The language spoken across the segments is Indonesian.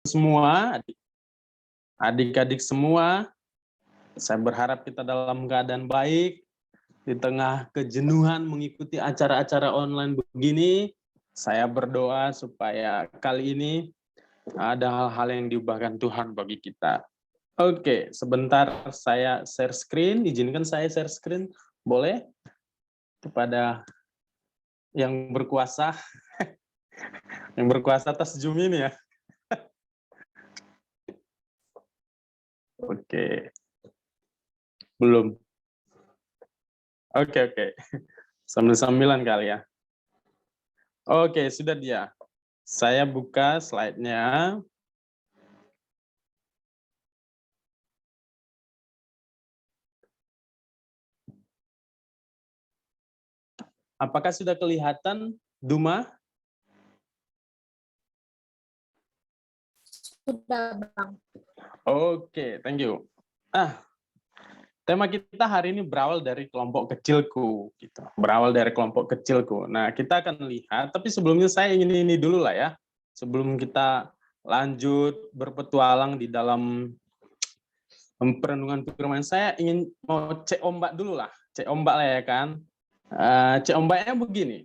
Semua, adik-adik semua, saya berharap kita dalam keadaan baik, di tengah kejenuhan mengikuti acara-acara online begini. Saya berdoa supaya kali ini ada hal-hal yang diubahkan Tuhan bagi kita. Oke, sebentar saya share screen, izinkan saya share screen, boleh? Kepada yang berkuasa, yang berkuasa atas Zoom ini ya. Oke. Belum. Oke. Sambil-sambilan kali ya. Oke, sudah dia. Saya buka slide-nya. Apakah sudah kelihatan, Duma? Sudah, Bang. Oke, thank you. Tema kita hari ini berawal dari kelompok kecilku, gitu. Berawal dari kelompok kecilku. Nah, kita akan lihat, tapi sebelumnya saya ingin ini dulu lah ya. Sebelum kita lanjut berpetualang di dalam perenungan firman, saya ingin mau cek ombak dulu lah. Cek ombak lah ya kan. Cek ombaknya begini.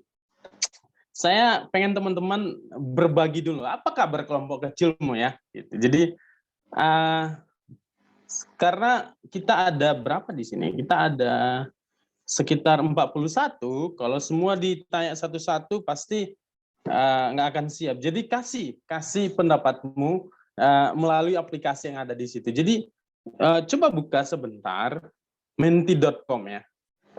Saya pengen teman-teman berbagi dulu. Apa kabar kelompok kecilmu ya? Gitu. Jadi, karena kita ada berapa di sini? Kita ada sekitar 41, kalau semua ditanya satu-satu pasti nggak akan siap. Jadi kasih pendapatmu melalui aplikasi yang ada di situ. Jadi coba buka sebentar menti.com ya.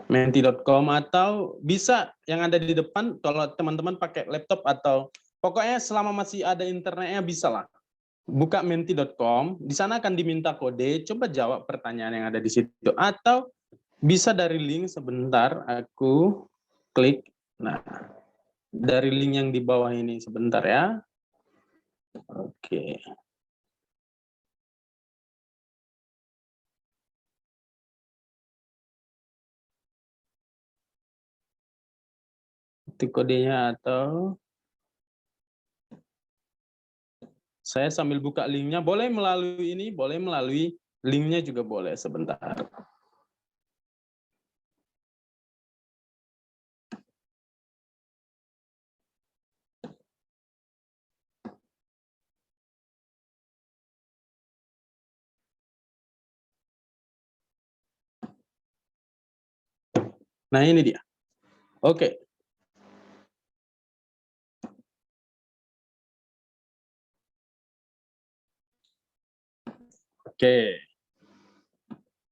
Menti.com atau bisa yang ada di depan kalau teman-teman pakai laptop atau pokoknya selama masih ada internetnya bisa lah. Buka menti.com, di sana akan diminta kode, coba jawab pertanyaan yang ada di situ. Atau bisa dari link sebentar, aku klik. Nah, dari link yang di bawah ini sebentar ya. Oke. Ketik kodenya atau saya sambil buka linknya, boleh melalui ini, boleh melalui linknya juga boleh sebentar. Nah ini dia. Oke. Oke.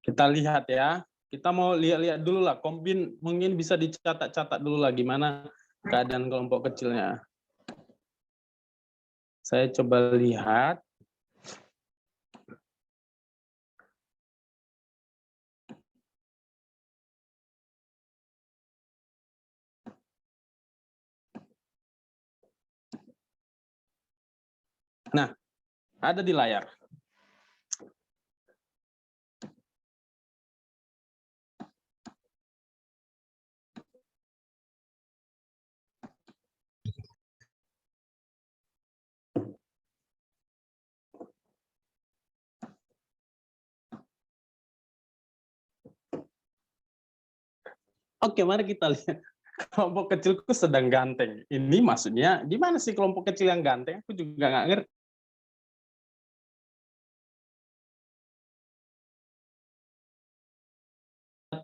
Kita lihat ya. Kita mau lihat-lihat dulu lah. Kombin mungkin bisa dicatat-catat dulu lah gimana keadaan kelompok kecilnya. Saya coba lihat. Nah, ada di layar. Oke, mari kita lihat. Kelompok kecilku sedang ganteng. Ini maksudnya, gimana sih kelompok kecil yang ganteng? Aku juga nggak ngerti.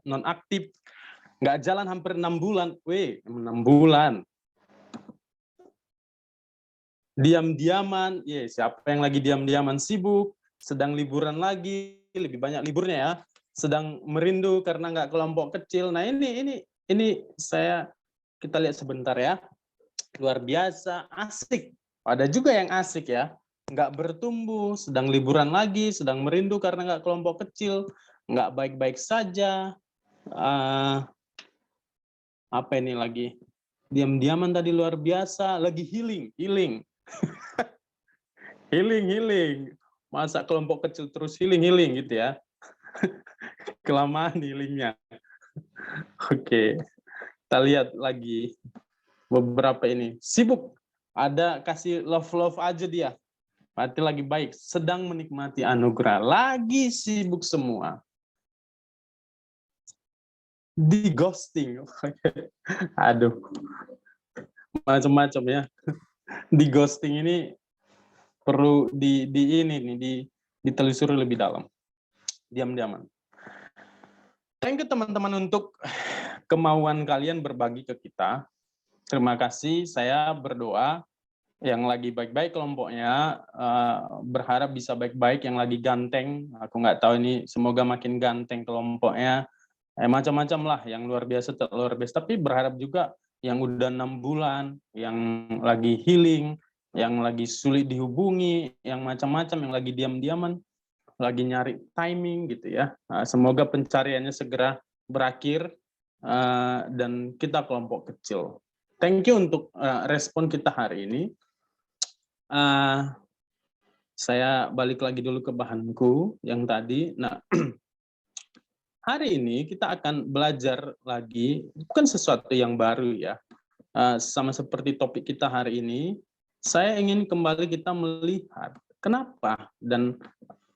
Nonaktif, nggak jalan hampir 6 bulan. 6 bulan. Diam-diaman, siapa yang lagi diam-diaman sibuk, sedang liburan lagi, lebih banyak liburnya ya, sedang merindu karena nggak kelompok kecil. Nah ini kita lihat sebentar ya, luar biasa, asik. Ada juga yang asik ya, nggak bertumbuh, sedang liburan lagi, sedang merindu karena nggak kelompok kecil, nggak baik-baik saja. Apa ini lagi? Diam-diaman tadi luar biasa, lagi healing. Healing. Masa kelompok kecil terus healing gitu ya. Kelamaan healingnya. Oke, kita lihat lagi beberapa ini. Sibuk, ada kasih love aja dia. Berarti lagi baik, sedang menikmati anugerah, lagi sibuk semua. Di ghosting. Aduh, macam-macam ya. Di ghosting ini perlu ditelusuri lebih dalam. Diam-diaman. Thank you teman-teman untuk kemauan kalian berbagi ke kita. Terima kasih, saya berdoa yang lagi baik-baik kelompoknya, berharap bisa baik-baik, yang lagi ganteng, aku nggak tahu ini, semoga makin ganteng kelompoknya, macam-macam lah, yang luar biasa, luar biasa, tapi berharap juga yang udah 6 bulan, yang lagi healing, yang lagi sulit dihubungi, yang macam-macam, yang lagi diam-diaman, lagi nyari timing gitu ya. Semoga pencariannya segera berakhir dan kita kelompok kecil. Thank you untuk respon kita hari ini. Saya balik lagi dulu ke bahanku yang tadi. Nah, hari ini kita akan belajar lagi, bukan sesuatu yang baru ya. Sama seperti topik kita hari ini, saya ingin kembali kita melihat kenapa dan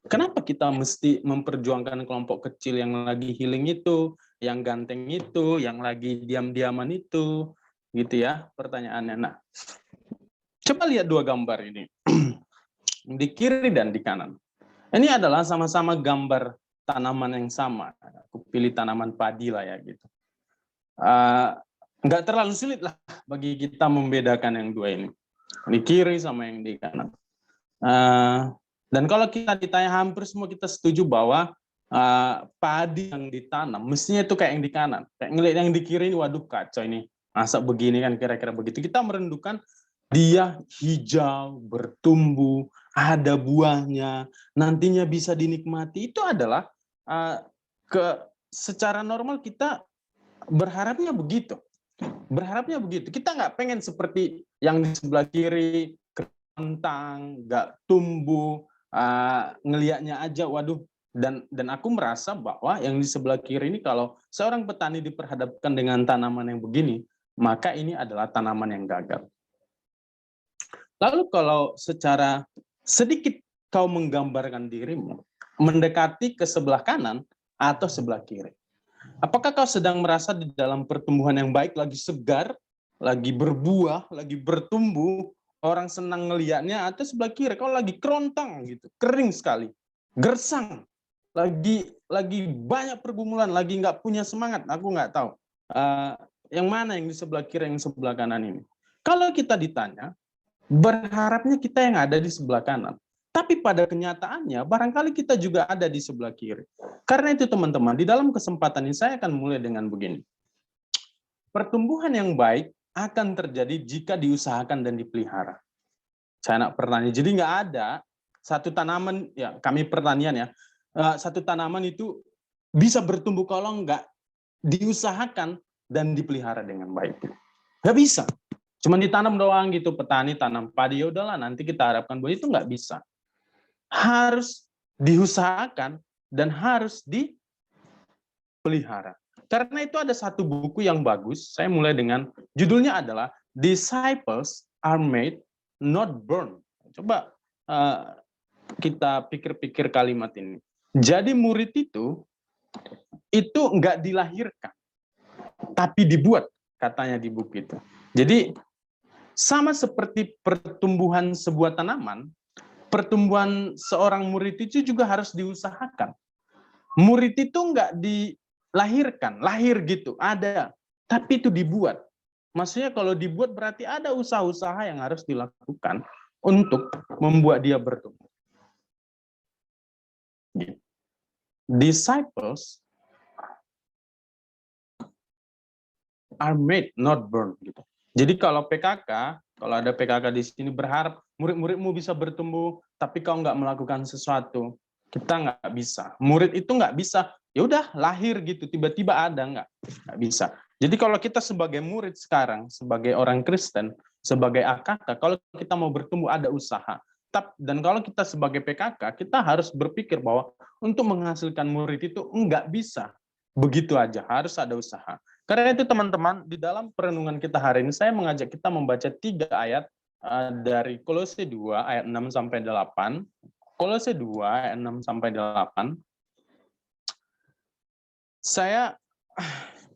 kenapa kita mesti memperjuangkan kelompok kecil yang lagi healing itu, yang ganteng itu, yang lagi diam-diaman itu, gitu ya pertanyaannya. Nah, coba lihat dua gambar ini, di kiri dan di kanan. Ini adalah sama-sama gambar tanaman yang sama. Aku pilih tanaman padi lah ya gitu. Nggak terlalu sulit lah bagi kita membedakan yang dua ini. Di kiri sama yang di kanan. Dan kalau kita ditanya, hampir semua kita setuju bahwa padi yang ditanam mestinya itu kayak yang di kanan. Kayak ngelihat yang di kiri ini, waduh kacau ini, masa begini kan, kira-kira begitu. Kita merendukan dia hijau, bertumbuh, ada buahnya, nantinya bisa dinikmati. Itu adalah secara normal kita berharapnya begitu. Berharapnya begitu. Kita nggak pengen seperti yang di sebelah kiri, kentang, nggak tumbuh, ngelihatnya aja, waduh. Dan aku merasa bahwa yang di sebelah kiri ini, kalau seorang petani diperhadapkan dengan tanaman yang begini, maka ini adalah tanaman yang gagal. Lalu kalau secara sedikit kau menggambarkan dirimu, mendekati ke sebelah kanan atau sebelah kiri. Apakah kau sedang merasa di dalam pertumbuhan yang baik, lagi segar, lagi berbuah, lagi bertumbuh, orang senang ngelihatnya, atau sebelah kiri kau lagi kerontang gitu, kering sekali, gersang, lagi banyak pergumulan, lagi nggak punya semangat, aku nggak tahu. Yang mana yang di sebelah kiri, yang sebelah kanan ini? Kalau kita ditanya, berharapnya kita yang ada di sebelah kanan. Tapi pada kenyataannya, barangkali kita juga ada di sebelah kiri. Karena itu teman-teman, di dalam kesempatan ini saya akan mulai dengan begini. Pertumbuhan yang baik akan terjadi jika diusahakan dan dipelihara. Saya nak pertanyaan, jadi nggak ada satu tanaman, ya kami pertanian ya, satu tanaman itu bisa bertumbuh kalau nggak diusahakan dan dipelihara dengan baik. Nggak bisa. Cuma ditanam doang gitu, petani tanam padi, ya udahlah nanti kita harapkan bahwa itu nggak bisa. Harus diusahakan dan harus dipelihara. Karena itu ada satu buku yang bagus, saya mulai dengan judulnya adalah Disciples Are Made, Not Born. Coba kita pikir-pikir kalimat ini. Jadi murid itu nggak dilahirkan, tapi dibuat, katanya di buku itu. Jadi sama seperti pertumbuhan sebuah tanaman, pertumbuhan seorang murid itu juga harus diusahakan. Murid itu nggak dilahirkan, lahir gitu, ada, tapi itu dibuat. Maksudnya kalau dibuat berarti ada usaha-usaha yang harus dilakukan untuk membuat dia bertumbuh. Disciples are made, not born. Gitu. Jadi kalau PKK, kalau ada PKK di sini berharap murid-muridmu bisa bertumbuh, tapi kau nggak melakukan sesuatu, kita nggak bisa. Murid itu nggak bisa, ya udah lahir gitu, tiba-tiba ada, nggak bisa. Jadi kalau kita sebagai murid sekarang, sebagai orang Kristen, sebagai AKK, kalau kita mau bertumbuh ada usaha. Dan kalau kita sebagai PKK, kita harus berpikir bahwa untuk menghasilkan murid itu nggak bisa begitu aja, harus ada usaha. Karena itu teman-teman, di dalam perenungan kita hari ini, saya mengajak kita membaca 3 ayat dari Kolose 2 ayat 6 sampai 8. Kolose 2 ayat 6 sampai 8. Saya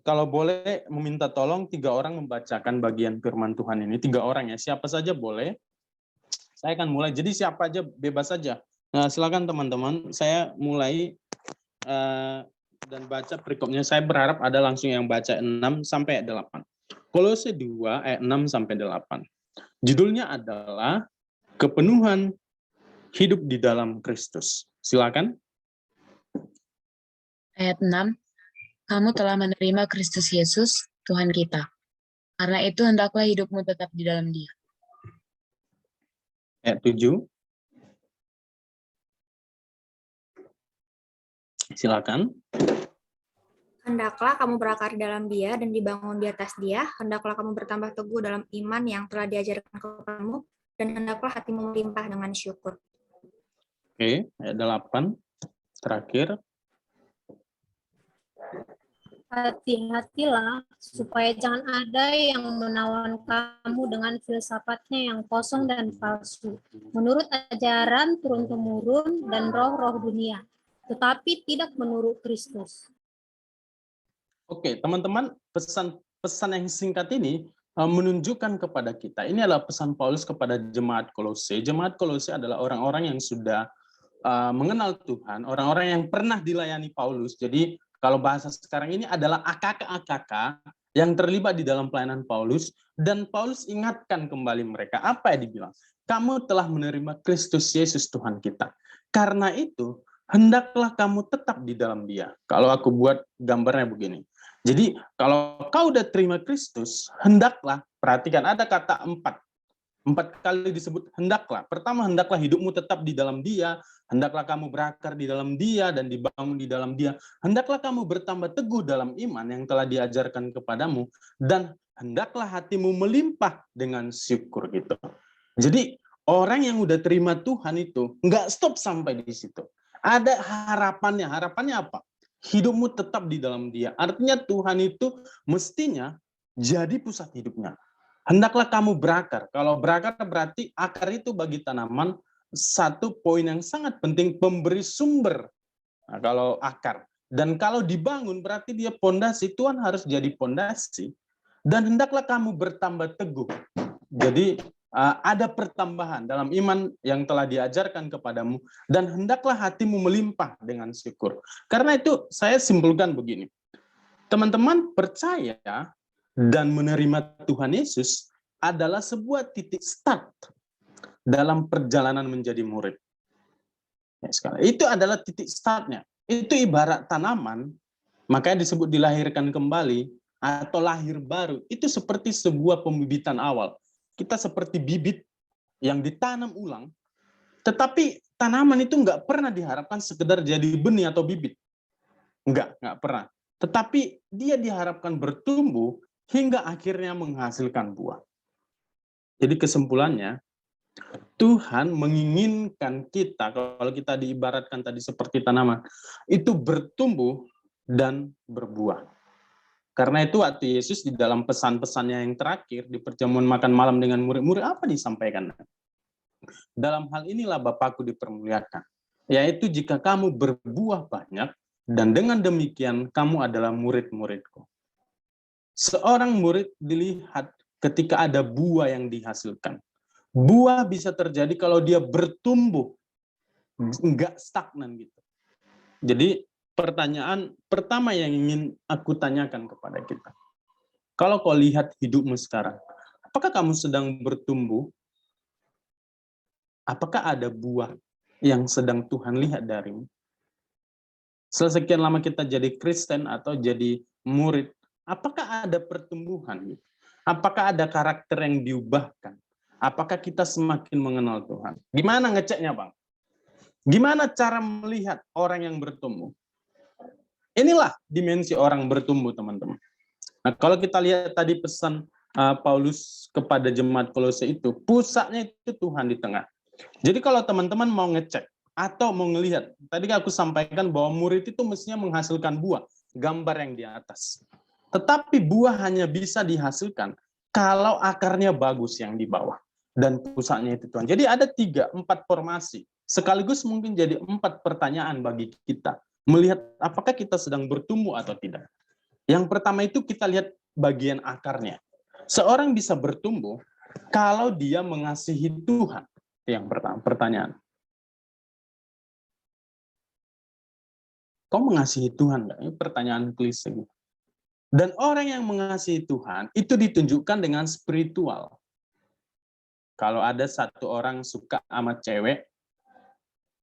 kalau boleh meminta tolong 3 orang membacakan bagian firman Tuhan ini. 3 orang ya, siapa saja boleh. Saya akan mulai, jadi siapa aja bebas saja. Nah, silakan teman-teman, saya mulai dan baca perikopnya. Saya berharap ada langsung yang baca 6 sampai 8. Kolose 2 ayat 6 sampai 8. Judulnya adalah kepenuhan hidup di dalam Kristus. Silakan. Ayat 6. Kamu telah menerima Kristus Yesus, Tuhan kita. Karena itu hendaklah hidupmu tetap di dalam Dia. Ayat 7. Silakan. Hendaklah kamu berakar di dalam Dia dan dibangun di atas Dia. Hendaklah kamu bertambah teguh dalam iman yang telah diajarkan kepadamu, dan hendaklah hatimu melimpah dengan syukur. Oke, ayat 8. Terakhir. Hati-hatilah supaya jangan ada yang menawan kamu dengan filsafatnya yang kosong dan palsu, menurut ajaran turun-temurun dan roh-roh dunia, tetapi tidak menurut Kristus. Oke, teman-teman, pesan yang singkat ini menunjukkan kepada kita, ini adalah pesan Paulus kepada jemaat Kolose. Jemaat Kolose adalah orang-orang yang sudah mengenal Tuhan, orang-orang yang pernah dilayani Paulus. Jadi kalau bahasa sekarang ini adalah AKK yang terlibat di dalam pelayanan Paulus, dan Paulus ingatkan kembali mereka, apa yang dibilang? Kamu telah menerima Kristus Yesus Tuhan kita. Karena itu, hendaklah kamu tetap di dalam Dia. Kalau aku buat gambarnya begini. Jadi kalau kau udah terima Kristus, hendaklah, perhatikan ada kata 4 kali disebut hendaklah. Pertama, hendaklah hidupmu tetap di dalam Dia, hendaklah kamu berakar di dalam Dia dan dibangun di dalam Dia, hendaklah kamu bertambah teguh dalam iman yang telah diajarkan kepadamu, dan hendaklah hatimu melimpah dengan syukur gitu. Jadi orang yang udah terima Tuhan itu nggak stop sampai di situ. Ada harapannya. Harapannya apa? Hidupmu tetap di dalam Dia. Artinya Tuhan itu mestinya jadi pusat hidupnya. Hendaklah kamu berakar. Kalau berakar berarti akar itu bagi tanaman satu poin yang sangat penting, pemberi sumber. Nah, kalau akar. Dan kalau dibangun berarti dia pondasi. Tuhan harus jadi pondasi. Dan hendaklah kamu bertambah teguh. Jadi ada pertambahan dalam iman yang telah diajarkan kepadamu, dan hendaklah hatimu melimpah dengan syukur. Karena itu saya simpulkan begini. Teman-teman percaya dan menerima Tuhan Yesus adalah sebuah titik start dalam perjalanan menjadi murid. Ya, itu adalah titik startnya. Itu ibarat tanaman, makanya disebut dilahirkan kembali atau lahir baru. Itu seperti sebuah pembibitan awal. Kita seperti bibit yang ditanam ulang, tetapi tanaman itu nggak pernah diharapkan sekedar jadi benih atau bibit. Nggak pernah. Tetapi dia diharapkan bertumbuh hingga akhirnya menghasilkan buah. Jadi kesimpulannya, Tuhan menginginkan kita, kalau kita diibaratkan tadi seperti tanaman, itu bertumbuh dan berbuah. Karena itu waktu Yesus di dalam pesan-pesannya yang terakhir, di perjamuan makan malam dengan murid-murid, apa disampaikan? Dalam hal inilah Bapakku dipermuliakan, yaitu jika kamu berbuah banyak, dan dengan demikian kamu adalah murid-muridku. Seorang murid dilihat ketika ada buah yang dihasilkan. Buah bisa terjadi kalau dia bertumbuh, nggak stagnan gitu. Jadi pertanyaan pertama yang ingin aku tanyakan kepada kita, kalau kau lihat hidupmu sekarang, apakah kamu sedang bertumbuh? Apakah ada buah yang sedang Tuhan lihat darimu? Setelah sekian lama kita jadi Kristen atau jadi murid, apakah ada pertumbuhan? Apakah ada karakter yang diubahkan? Apakah kita semakin mengenal Tuhan? Gimana ngeceknya, Bang? Gimana cara melihat orang yang bertumbuh? Inilah dimensi orang bertumbuh, teman-teman. Nah, kalau kita lihat tadi pesan Paulus kepada jemaat Kolose itu, pusatnya itu Tuhan di tengah. Jadi kalau teman-teman mau ngecek atau mau ngelihat, tadi aku sampaikan bahwa murid itu mestinya menghasilkan buah, gambar yang di atas. Tetapi buah hanya bisa dihasilkan kalau akarnya bagus yang di bawah. dan pusatnya itu Tuhan. Jadi ada 3-4 formasi. Sekaligus mungkin jadi 4 pertanyaan bagi kita. Melihat apakah kita sedang bertumbuh atau tidak. Yang pertama itu kita lihat bagian akarnya. Seorang bisa bertumbuh kalau dia mengasihi Tuhan. Itu yang pertama, pertanyaan. Kau mengasihi Tuhan nggak? Ini pertanyaan klise. Dan orang yang mengasihi Tuhan itu ditunjukkan dengan spiritual. Kalau ada satu orang suka sama cewek,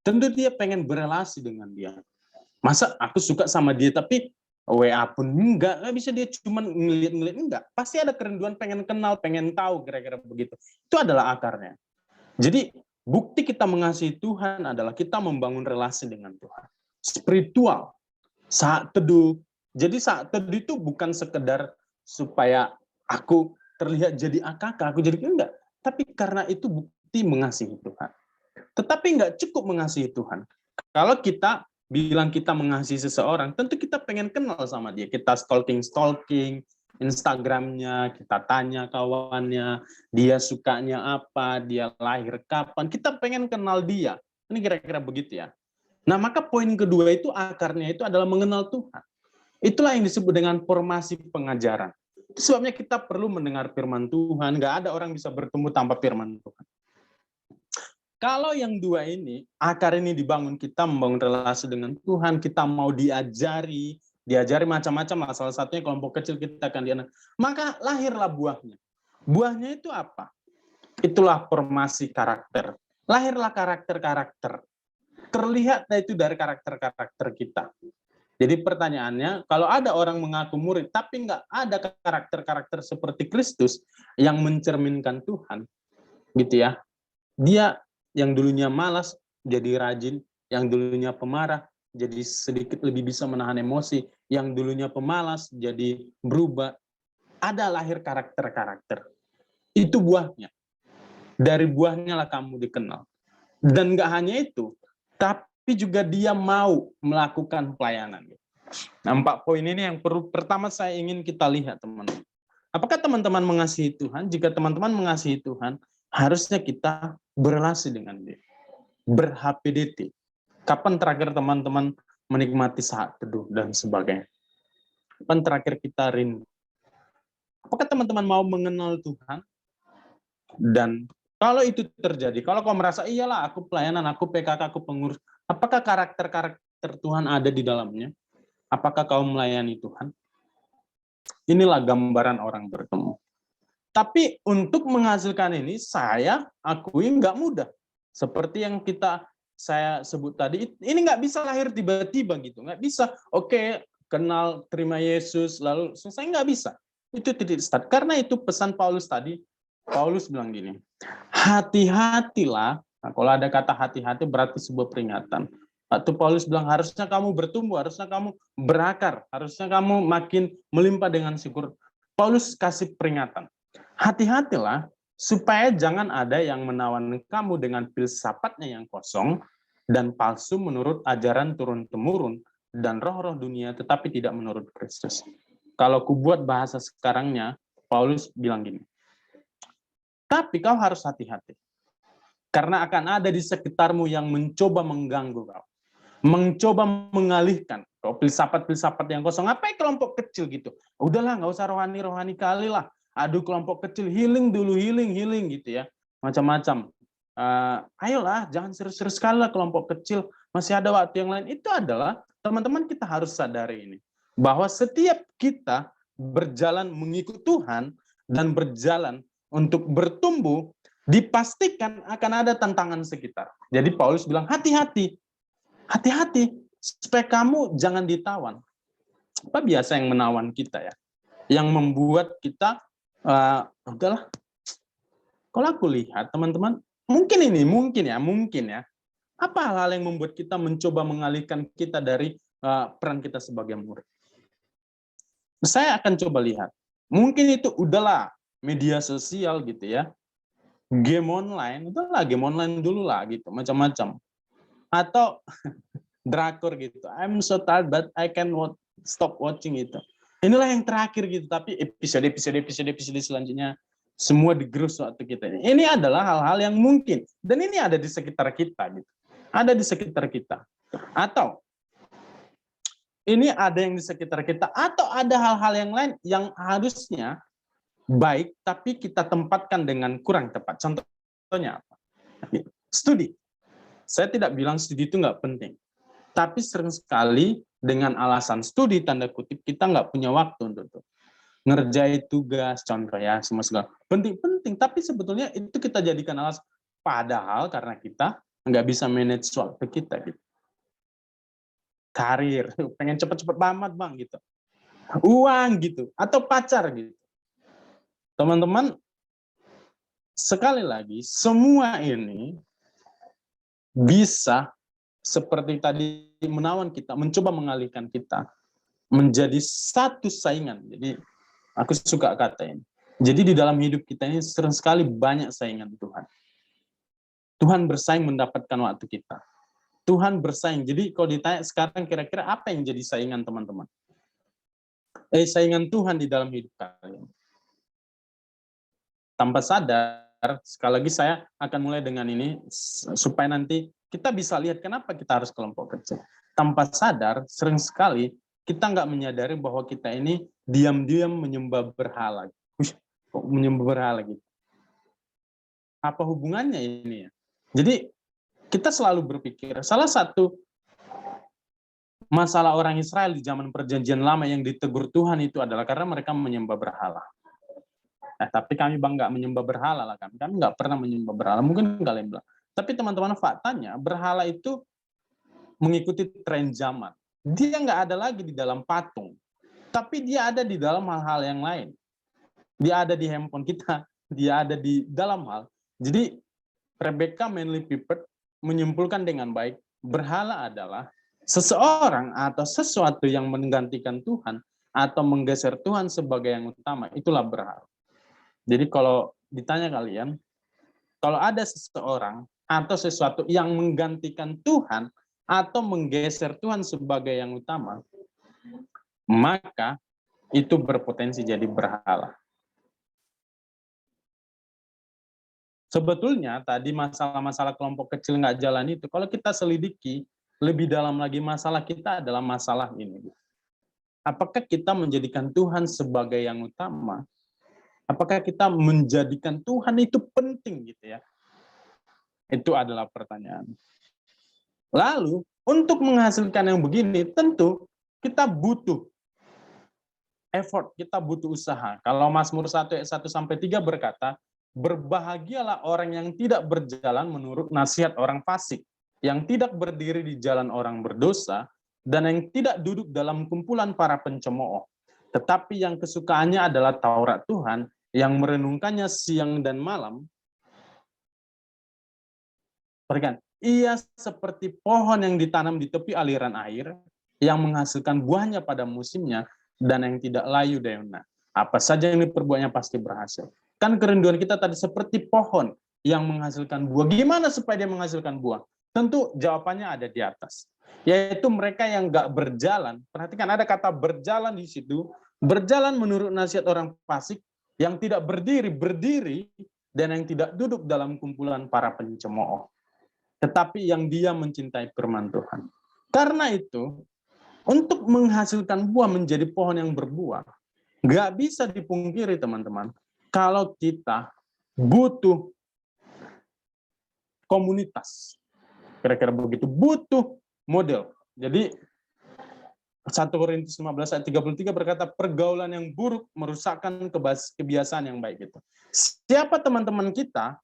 tentu dia pengen berelasi dengan dia. Masa aku suka sama dia tapi WA pun enggak bisa dia cuma ngeliat-ngeliat, enggak. Pasti ada kerinduan pengen kenal, pengen tahu, kira-kira begitu. Itu adalah akarnya. Jadi bukti kita mengasihi Tuhan adalah kita membangun relasi dengan Tuhan. Spiritual. Saat teduh. Jadi saat teduh itu bukan sekedar supaya aku terlihat jadi AKK, aku jadi enggak. Tapi karena itu bukti mengasihi Tuhan. Tetapi enggak cukup mengasihi Tuhan. Kalau kita bilang kita mengasihi seseorang, tentu kita pengen kenal sama dia. Kita stalking Instagramnya, kita tanya kawannya, dia sukanya apa, dia lahir kapan, kita pengen kenal dia. Ini kira-kira begitu ya. Nah, maka poin kedua itu akarnya itu adalah mengenal Tuhan. Itulah yang disebut dengan formasi pengajaran. Itu sebabnya kita perlu mendengar firman Tuhan. Nggak ada orang bisa bertemu tanpa firman Tuhan. Kalau yang dua ini, akar ini dibangun, kita membangun relasi dengan Tuhan, kita mau diajari macam-macam lah. Salah satunya kelompok kecil kita akan dianak. Maka lahirlah buahnya. Buahnya itu apa? Itulah formasi karakter. Lahirlah karakter-karakter. Terlihat itu dari karakter-karakter kita. Jadi pertanyaannya, kalau ada orang mengaku murid, tapi nggak ada karakter-karakter seperti Kristus yang mencerminkan Tuhan, gitu ya. Dia yang dulunya malas jadi rajin, yang dulunya pemarah jadi sedikit lebih bisa menahan emosi, yang dulunya pemalas jadi berubah. Ada lahir karakter-karakter. Itu buahnya. Dari buahnya lah kamu dikenal. Dan nggak hanya itu, tapi juga dia mau melakukan pelayanan. Nah, 4 poin ini yang pertama saya ingin kita lihat, teman-teman. Apakah teman-teman mengasihi Tuhan? Jika teman-teman mengasihi Tuhan, harusnya kita berelasi dengan dia. Ber-HPDT. Kapan terakhir teman-teman menikmati saat teduh dan sebagainya? Kapan terakhir kita rindu? Apakah teman-teman mau mengenal Tuhan? Dan kalau itu terjadi, kalau kau merasa, iyalah aku pelayanan, aku PKK, aku pengurus, apakah karakter-karakter Tuhan ada di dalamnya? Apakah kau melayani Tuhan? Inilah gambaran orang bertemu. Tapi untuk menghasilkan ini, saya akui nggak mudah. Seperti yang saya sebut tadi, ini nggak bisa lahir tiba-tiba gitu. Nggak bisa, oke, kenal, terima Yesus, lalu selesai, nggak bisa. Itu titik start. Karena itu pesan Paulus tadi, Paulus bilang gini, hati-hatilah. Nah, kalau ada kata hati-hati berarti sebuah peringatan. Waktu Paulus bilang harusnya kamu bertumbuh, harusnya kamu berakar, harusnya kamu makin melimpah dengan syukur. Paulus kasih peringatan. Hati-hatilah supaya jangan ada yang menawan kamu dengan filsafatnya yang kosong dan palsu menurut ajaran turun-temurun dan roh-roh dunia tetapi tidak menurut Kristus. Kalau ku buat bahasa sekarangnya, Paulus bilang gini, tapi kau harus hati-hati. Karena akan ada di sekitarmu yang mencoba mengganggu kau. Mencoba mengalihkan. Kau filsafat-filsafat yang kosong. Apa kelompok kecil gitu? Udahlah, nggak usah rohani-rohani kali lah. Aduh, kelompok kecil, healing dulu, healing gitu ya. Macam-macam. Ayolah, jangan serius-serius sekali lah kelompok kecil. Masih ada waktu yang lain. Itu adalah, teman-teman kita harus sadari ini. Bahwa setiap kita berjalan mengikut Tuhan dan berjalan untuk bertumbuh, dipastikan akan ada tantangan sekitar. Jadi Paulus bilang, hati-hati, supaya kamu jangan ditawan. Apa biasa yang menawan kita ya? Yang membuat kita, udahlah, kalau aku lihat teman-teman, mungkin ya, apa hal-hal yang membuat kita mencoba mengalihkan kita dari peran kita sebagai murid? Saya akan coba lihat. Mungkin itu udahlah, media sosial gitu ya, game online, udahlah game online dulu lah gitu, macam-macam. Atau drakor gitu, I'm so tired but I can stop watching itu. Inilah yang terakhir gitu, tapi episode selanjutnya semua digerus waktu kita ini. Ini adalah hal-hal yang mungkin. Dan ini ada di sekitar kita. Gitu. Ada di sekitar kita. Atau ini ada yang di sekitar kita. Atau ada hal-hal yang lain yang harusnya baik, tapi kita tempatkan dengan kurang tepat. Contohnya apa? Studi. Saya tidak bilang studi itu nggak penting. Tapi sering sekali dengan alasan studi, tanda kutip, kita nggak punya waktu untuk itu. Ngerjain tugas, contoh ya, semua segala. Penting-penting, tapi sebetulnya itu kita jadikan alasan. Padahal karena kita nggak bisa manage waktu kita. Gitu. Karir, pengen cepet-cepet banget bang, gitu. Uang, gitu. Atau pacar, gitu. Teman-teman, sekali lagi, semua ini bisa seperti tadi menawan kita, mencoba mengalihkan kita menjadi satu saingan. Jadi aku suka kata ini. Jadi di dalam hidup kita ini sering sekali banyak saingan Tuhan. Tuhan bersaing mendapatkan waktu kita. Tuhan bersaing. Jadi kalau ditanya sekarang kira-kira apa yang jadi saingan teman-teman? Saingan Tuhan di dalam hidup kalian. Tanpa sadar, sekali lagi saya akan mulai dengan ini, supaya nanti kita bisa lihat kenapa kita harus kelompok kecil. Tanpa sadar, sering sekali kita nggak menyadari bahwa kita ini diam-diam menyembah berhala. Menyembah berhala gitu. Apa hubungannya ini ya? Jadi kita selalu berpikir, salah satu masalah orang Israel di zaman perjanjian lama yang ditegur Tuhan itu adalah karena mereka menyembah berhala. Tapi kami bang nggak menyembah berhala lah, kami nggak pernah menyembah berhala. Mungkin kalian bilang. Tapi teman-teman faktanya berhala itu mengikuti tren zaman. Dia nggak ada lagi di dalam patung, tapi dia ada di dalam hal-hal yang lain. Dia ada di handphone kita, dia ada di dalam hal. Jadi Rebecca Manley Pippert menyimpulkan dengan baik, berhala adalah seseorang atau sesuatu yang menggantikan Tuhan atau menggeser Tuhan sebagai yang utama. Itulah berhala. Jadi kalau ditanya kalian, kalau ada seseorang atau sesuatu yang menggantikan Tuhan atau menggeser Tuhan sebagai yang utama, maka itu berpotensi jadi berhala. Sebetulnya tadi masalah-masalah kelompok kecil nggak jalan itu, kalau kita selidiki lebih dalam lagi, masalah kita adalah masalah ini. Apakah kita menjadikan Tuhan sebagai yang utama? Apakah kita menjadikan Tuhan itu penting gitu ya? Itu adalah pertanyaan. Lalu, untuk menghasilkan yang begini, tentu kita butuh effort, kita butuh usaha. Kalau Mazmur 1 ayat 1-3 berkata, berbahagialah orang yang tidak berjalan menurut nasihat orang fasik, yang tidak berdiri di jalan orang berdosa, dan yang tidak duduk dalam kumpulan para pencemooh. Tetapi yang kesukaannya adalah Taurat Tuhan, yang merenungkannya siang dan malam. Perhatikan, ia seperti pohon yang ditanam di tepi aliran air, yang menghasilkan buahnya pada musimnya, dan yang tidak layu daunnya. Apa saja yang diperbuatnya pasti berhasil. Kan kerinduan kita tadi seperti pohon yang menghasilkan buah. Gimana supaya dia menghasilkan buah? Tentu jawabannya ada di atas. Yaitu mereka yang nggak berjalan. Perhatikan ada kata berjalan di situ. Berjalan menurut nasihat orang fasik, yang tidak berdiri, dan yang tidak duduk dalam kumpulan para pencemooh. Tetapi yang dia mencintai firman Tuhan. Karena itu, untuk menghasilkan buah menjadi pohon yang berbuah, nggak bisa dipungkiri teman-teman, kalau kita butuh komunitas. Kira-kira begitu, butuh model. Jadi 1 Korintus 15 ayat 33 berkata, pergaulan yang buruk merusakkan kebiasaan yang baik itu. Siapa teman-teman kita,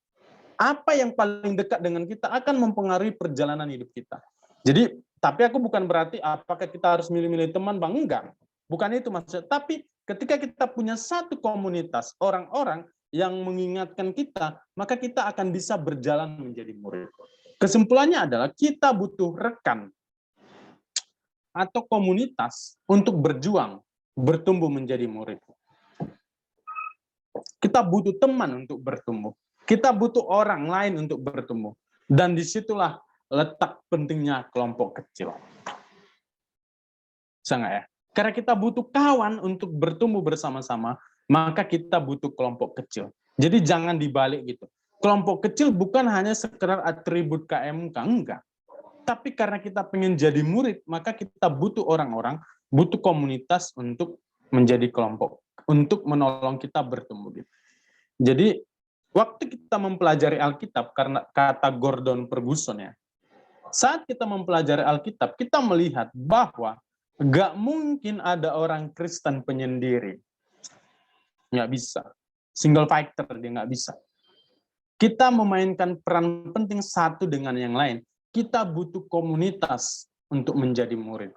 apa yang paling dekat dengan kita akan mempengaruhi perjalanan hidup kita. Jadi, tapi aku bukan berarti apakah kita harus milih-milih teman, Bang. Enggak. Bukan itu maksudnya. Tapi ketika kita punya satu komunitas, orang-orang yang mengingatkan kita, maka kita akan bisa berjalan menjadi murid. Kesimpulannya adalah kita butuh rekan atau komunitas untuk berjuang, bertumbuh menjadi murid. Kita butuh teman untuk bertumbuh. Kita butuh orang lain untuk bertumbuh. Dan disitulah letak pentingnya kelompok kecil. Sangat ya? Karena kita butuh kawan untuk bertumbuh bersama-sama, maka kita butuh kelompok kecil. Jadi jangan dibalik gitu. Kelompok kecil bukan hanya sekedar atribut KMK, enggak. Tapi karena kita pengen jadi murid, maka kita butuh orang-orang, butuh komunitas untuk menjadi kelompok, untuk menolong kita bertumbuh. Gitu. Jadi waktu kita mempelajari Alkitab, karena kata Gordon Ferguson ya, saat kita mempelajari Alkitab, kita melihat bahwa nggak mungkin ada orang Kristen penyendiri. Nggak bisa. Single fighter, dia nggak bisa. Kita memainkan peran penting satu dengan yang lain. Kita butuh komunitas untuk menjadi murid.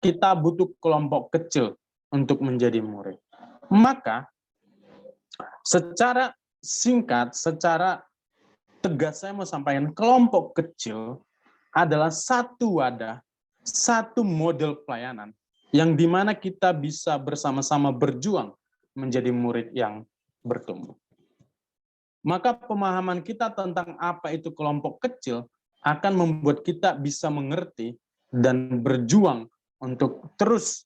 Kita butuh kelompok kecil untuk menjadi murid. Maka, secara singkat, secara tegas saya mau sampaikan, kelompok kecil adalah satu wadah, satu model pelayanan yang dimana kita bisa bersama-sama berjuang menjadi murid yang bertumbuh. Maka pemahaman kita tentang apa itu kelompok kecil akan membuat kita bisa mengerti dan berjuang untuk terus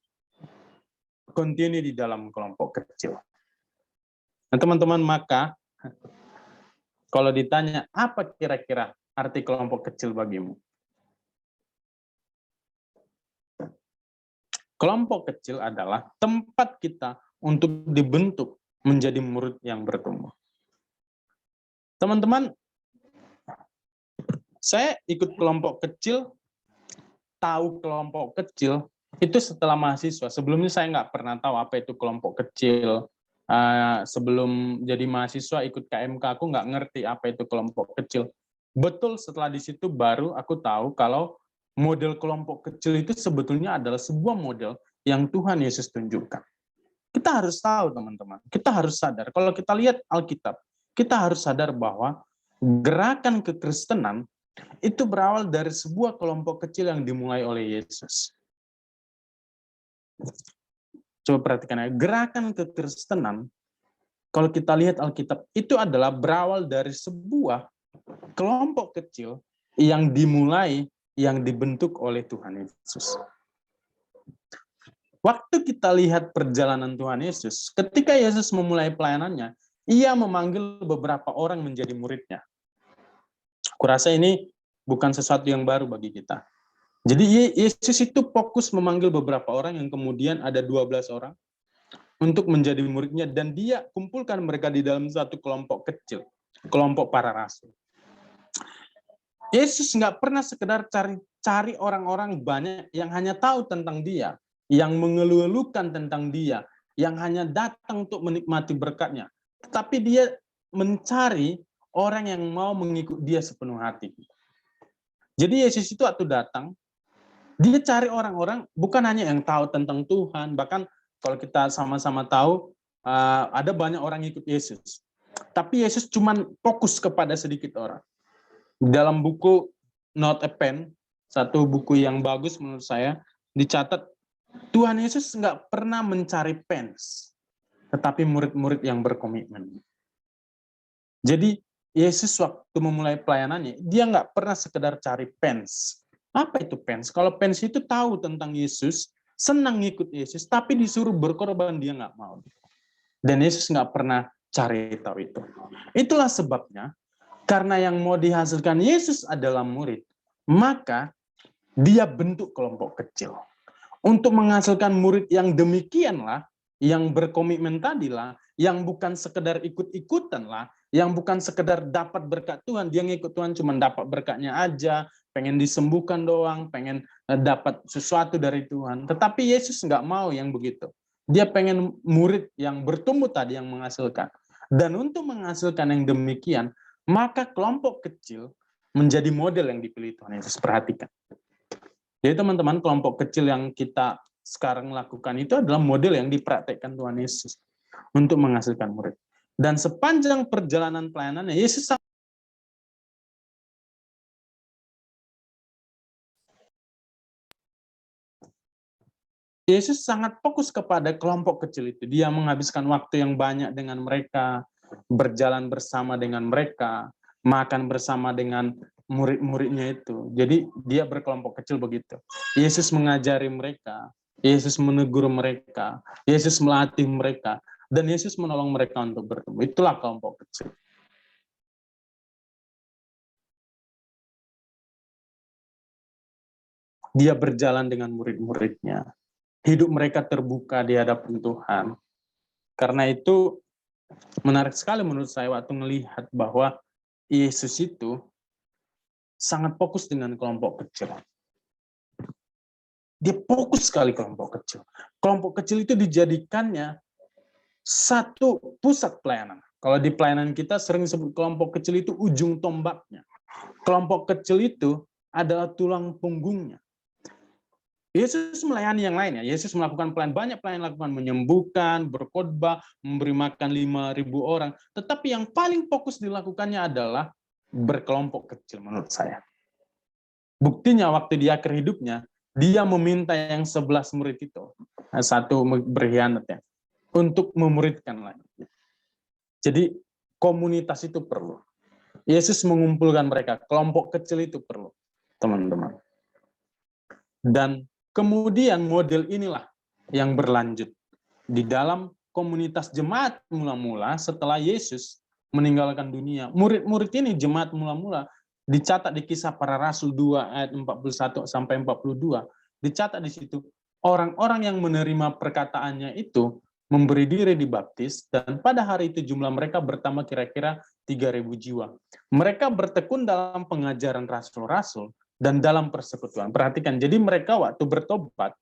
continue di dalam kelompok kecil. Nah, teman-teman, maka kalau ditanya apa kira-kira arti kelompok kecil bagimu? Kelompok kecil adalah tempat kita untuk dibentuk menjadi murid yang bertumbuh. Teman-teman, saya ikut kelompok kecil, tahu kelompok kecil, itu setelah mahasiswa. Sebelumnya saya nggak pernah tahu apa itu kelompok kecil. Sebelum jadi mahasiswa ikut KMK, aku nggak ngerti apa itu kelompok kecil. Betul setelah di situ baru aku tahu kalau model kelompok kecil itu sebetulnya adalah sebuah model yang Tuhan Yesus tunjukkan. Kita harus tahu, teman-teman. Kita harus sadar. Kalau kita lihat Alkitab, kita harus sadar bahwa gerakan kekristenan itu berawal dari sebuah kelompok kecil yang dimulai oleh Yesus. Coba perhatikan ya, gerakan kekristenan, kalau kita lihat Alkitab, itu adalah berawal dari sebuah kelompok kecil yang dimulai, yang dibentuk oleh Tuhan Yesus. Waktu kita lihat perjalanan Tuhan Yesus, ketika Yesus memulai pelayanannya, ia memanggil beberapa orang menjadi muridnya. Kurasa ini bukan sesuatu yang baru bagi kita. Jadi Yesus itu fokus memanggil beberapa orang yang kemudian ada 12 orang untuk menjadi muridnya dan dia kumpulkan mereka di dalam satu kelompok kecil, kelompok para rasul. Yesus nggak pernah sekedar cari orang-orang banyak yang hanya tahu tentang dia, yang mengeluh-elukan tentang dia, yang hanya datang untuk menikmati berkatnya. Tetapi dia mencari orang yang mau mengikut dia sepenuh hati. Jadi Yesus itu waktu datang, dia cari orang-orang bukan hanya yang tahu tentang Tuhan, bahkan kalau kita sama-sama tahu, ada banyak orang ikut Yesus. Tapi Yesus cuma fokus kepada sedikit orang. Dalam buku Not a Pen, satu buku yang bagus menurut saya, dicatat Tuhan Yesus nggak pernah mencari fans, tetapi murid-murid yang berkomitmen. Jadi Yesus waktu memulai pelayanannya, dia nggak pernah sekedar cari fans. Apa itu fans? Kalau fans itu tahu tentang Yesus, senang ngikut Yesus, tapi disuruh berkorban dia nggak mau. Dan Yesus nggak pernah cari tahu itu. Itulah sebabnya, karena yang mau dihasilkan Yesus adalah murid, maka dia bentuk kelompok kecil. Untuk menghasilkan murid yang demikianlah, yang berkomitmen tadilah, yang bukan sekedar ikut-ikutan lah, yang bukan sekedar dapat berkat Tuhan, dia ngikut Tuhan cuma dapat berkatnya aja, pengen disembuhkan doang, pengen dapat sesuatu dari Tuhan. Tetapi Yesus nggak mau yang begitu. Dia pengen murid yang bertumbuh tadi yang menghasilkan. Dan untuk menghasilkan yang demikian, maka kelompok kecil menjadi model yang dipilih Tuhan Yesus. Perhatikan. Jadi teman-teman, kelompok kecil yang kita sekarang lakukan itu adalah model yang dipraktekkan Tuhan Yesus untuk menghasilkan murid. Dan sepanjang perjalanan pelayanannya, Yesus sangat fokus kepada kelompok kecil itu. Dia menghabiskan waktu yang banyak dengan mereka, berjalan bersama dengan mereka, makan bersama dengan murid-muridnya itu. Jadi dia berkelompok kecil begitu. Yesus mengajari mereka, Yesus menegur mereka, Yesus melatih mereka. Dan Yesus menolong mereka untuk bertemu. Itulah kelompok kecil. Dia berjalan dengan murid-muridnya. Hidup mereka terbuka di hadapan Tuhan. Karena itu menarik sekali menurut saya waktu melihat bahwa Yesus itu sangat fokus dengan kelompok kecil. Dia fokus sekali kelompok kecil. Kelompok kecil itu dijadikannya satu pusat pelayanan. Kalau di pelayanan kita sering sebut kelompok kecil itu ujung tombaknya. Kelompok kecil itu adalah tulang punggungnya. Yesus melayani yang lainnya. Yesus melakukan banyak pelayanan, lakukan menyembuhkan, berkhotbah, memberi makan 5.000 orang. Tetapi yang paling fokus dilakukannya adalah berkelompok kecil menurut saya. Buktinya waktu di akhir hidupnya, dia meminta yang 11 murid itu, satu berkhianat ya, untuk memuridkan lagi. Jadi komunitas itu perlu. Yesus mengumpulkan mereka, kelompok kecil itu perlu, teman-teman. Dan kemudian model inilah yang berlanjut di dalam komunitas jemaat mula-mula setelah Yesus meninggalkan dunia. Murid-murid ini jemaat mula-mula dicatat di Kisah Para Rasul 2 ayat 41 sampai 42. Dicatat di situ orang-orang yang menerima perkataannya itu memberi diri dibaptis, dan pada hari itu jumlah mereka bertambah kira-kira 3.000 jiwa. Mereka bertekun dalam pengajaran rasul-rasul dan dalam persekutuan. Perhatikan, jadi mereka waktu bertobat,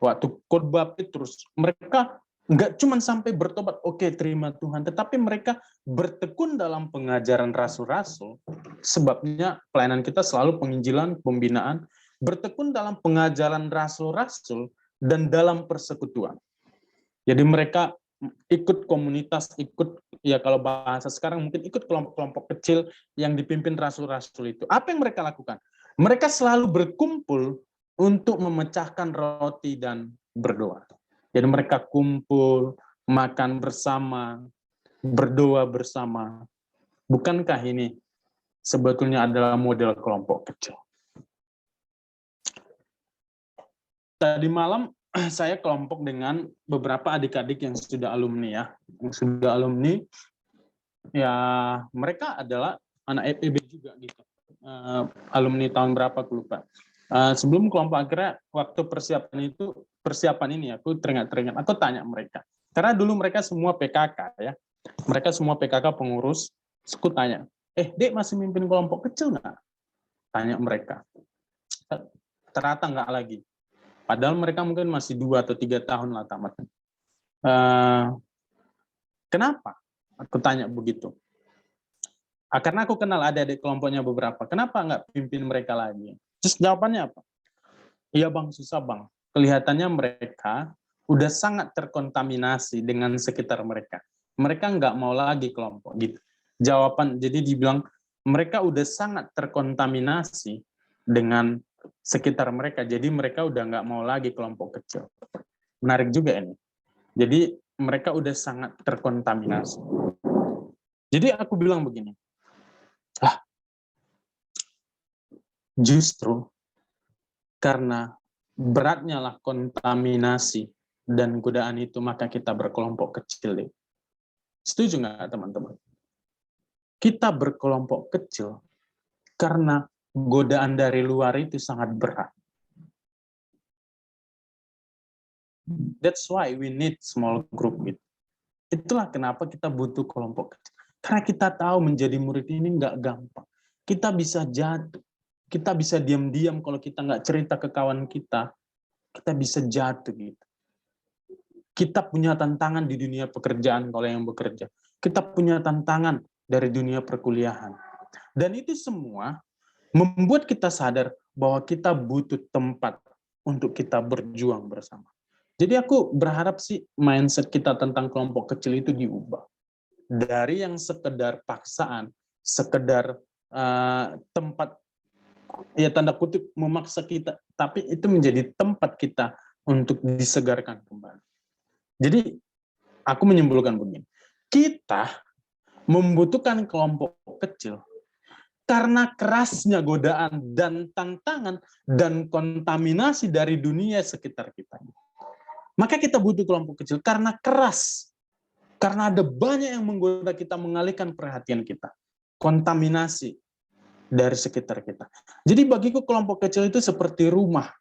waktu khotbah Petrus, mereka nggak cuma sampai bertobat, oke, terima Tuhan, tetapi mereka bertekun dalam pengajaran rasul-rasul. Sebabnya pelayanan kita selalu penginjilan, pembinaan, bertekun dalam pengajaran rasul-rasul dan dalam persekutuan. Jadi mereka ikut komunitas, ikut, ya kalau bahasa sekarang mungkin ikut kelompok-kelompok kecil yang dipimpin rasul-rasul itu. Apa yang mereka lakukan? Mereka selalu berkumpul untuk memecahkan roti dan berdoa. Jadi mereka kumpul, makan bersama, berdoa bersama. Bukankah ini sebetulnya adalah model kelompok kecil? Tadi malam saya kelompok dengan beberapa adik-adik yang sudah alumni ya. Yang sudah alumni, ya mereka adalah anak FEB juga gitu. Alumni tahun berapa aku lupa. Sebelum kelompok akhirnya waktu persiapan ini aku teringat aku tanya mereka. Karena dulu mereka semua PKK ya. Mereka semua PKK pengurus. Aku tanya, Dek masih mimpin kelompok kecil nggak? Tanya mereka. Ternyata nggak lagi. Padahal mereka mungkin masih 2 atau 3 tahun lah tamatnya. Kenapa? Aku tanya begitu. Karena aku kenal adik-adik kelompoknya beberapa. Kenapa nggak pimpin mereka lagi? Terus jawabannya apa? Iya bang, susah bang. Kelihatannya mereka udah sangat terkontaminasi dengan sekitar mereka. Mereka nggak mau lagi kelompok gitu. Jawaban, jadi dibilang mereka udah sangat terkontaminasi dengan sekitar mereka. Jadi mereka udah nggak mau lagi kelompok kecil. Menarik juga ini. Jadi mereka udah sangat terkontaminasi. Jadi aku bilang begini, justru karena beratnya lah kontaminasi dan godaan itu, maka kita berkelompok kecil. Setuju nggak teman-teman? Kita berkelompok kecil karena godaan dari luar itu sangat berat. That's why we need small group. Itulah kenapa kita butuh kelompok kecil. Karena kita tahu menjadi murid ini nggak gampang. Kita bisa jatuh. Kita bisa diam-diam kalau kita nggak cerita ke kawan kita bisa jatuh gitu. Kita punya tantangan di dunia pekerjaan kalau yang bekerja. Kita punya tantangan dari dunia perkuliahan. Dan itu semua membuat kita sadar bahwa kita butuh tempat untuk kita berjuang bersama. Jadi aku berharap sih mindset kita tentang kelompok kecil itu diubah. Dari yang sekedar paksaan, sekedar tempat, ya tanda kutip memaksa kita, tapi itu menjadi tempat kita untuk disegarkan kembali. Jadi aku menyimpulkan begini, kita membutuhkan kelompok kecil karena kerasnya godaan dan tantangan dan kontaminasi dari dunia sekitar kita. Maka kita butuh kelompok kecil karena keras Karena ada banyak yang menggoda kita, mengalihkan perhatian kita. Kontaminasi dari sekitar kita. Jadi bagiku kelompok kecil itu seperti rumah.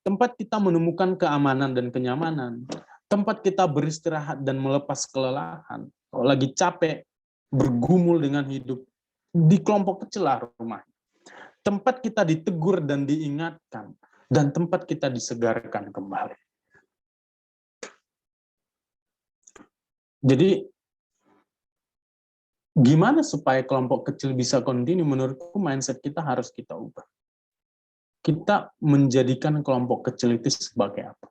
Tempat kita menemukan keamanan dan kenyamanan. Tempat kita beristirahat dan melepas kelelahan. Kalau lagi capek, bergumul dengan hidup, di kelompok kecil lah rumah. Tempat kita ditegur dan diingatkan. Dan tempat kita disegarkan kembali. Jadi, gimana supaya kelompok kecil bisa kontinu? Menurutku mindset kita harus kita ubah. Kita menjadikan kelompok kecil itu sebagai apa?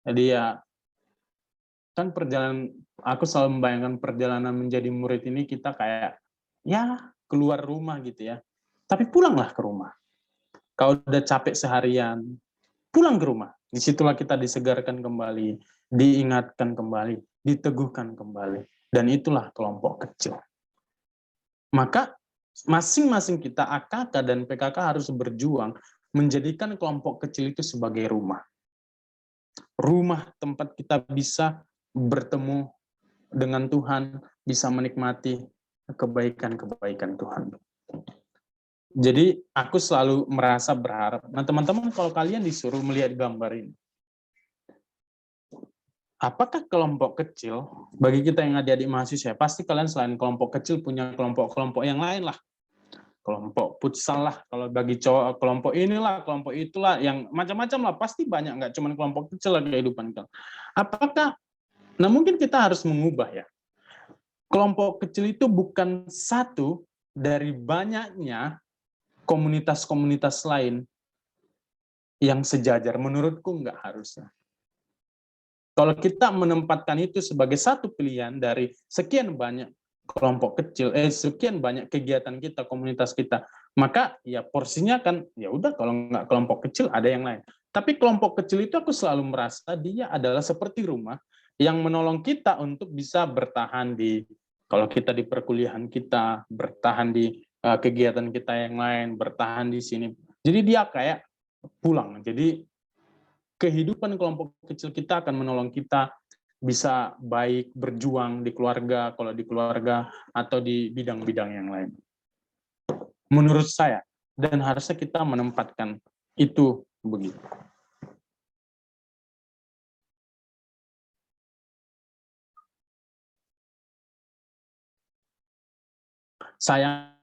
Jadi ya, kan perjalanan, aku selalu membayangkan perjalanan menjadi murid ini kita kayak, ya keluar rumah gitu ya. Tapi pulanglah ke rumah. Kalau udah capek seharian, pulang ke rumah. Disitulah kita disegarkan kembali, diingatkan kembali, diteguhkan kembali. Dan itulah kelompok kecil. Maka masing-masing kita, AKK dan PKK harus berjuang menjadikan kelompok kecil itu sebagai rumah. Rumah tempat kita bisa bertemu dengan Tuhan, bisa menikmati kebaikan-kebaikan Tuhan. Jadi aku selalu merasa berharap, nah teman-teman kalau kalian disuruh melihat gambar ini, apakah kelompok kecil, bagi kita yang adik-adik mahasiswa, pasti kalian selain kelompok kecil punya kelompok-kelompok yang lain lah. Kelompok futsal lah, kalau bagi cowok kelompok inilah, kelompok itulah, yang macam-macam lah, pasti banyak, nggak cuma kelompok kecil lah kehidupan kita. Apakah, nah mungkin kita harus mengubah ya, kelompok kecil itu bukan satu dari banyaknya komunitas-komunitas lain yang sejajar, menurutku nggak harusnya. Kalau kita menempatkan itu sebagai satu pilihan dari sekian banyak kelompok kecil, sekian banyak kegiatan kita, komunitas kita, maka ya porsinya kan, ya udah kalau nggak kelompok kecil ada yang lain. Tapi kelompok kecil itu aku selalu merasa dia adalah seperti rumah yang menolong kita untuk bisa bertahan di, kalau kita di perkuliahan kita, bertahan di kegiatan kita yang lain, bertahan di sini. Jadi dia kayak pulang. Jadi kehidupan kelompok kecil kita akan menolong kita bisa baik berjuang di keluarga, kalau di keluarga, atau di bidang-bidang yang lain. Menurut saya, dan harusnya kita menempatkan itu begitu. Saya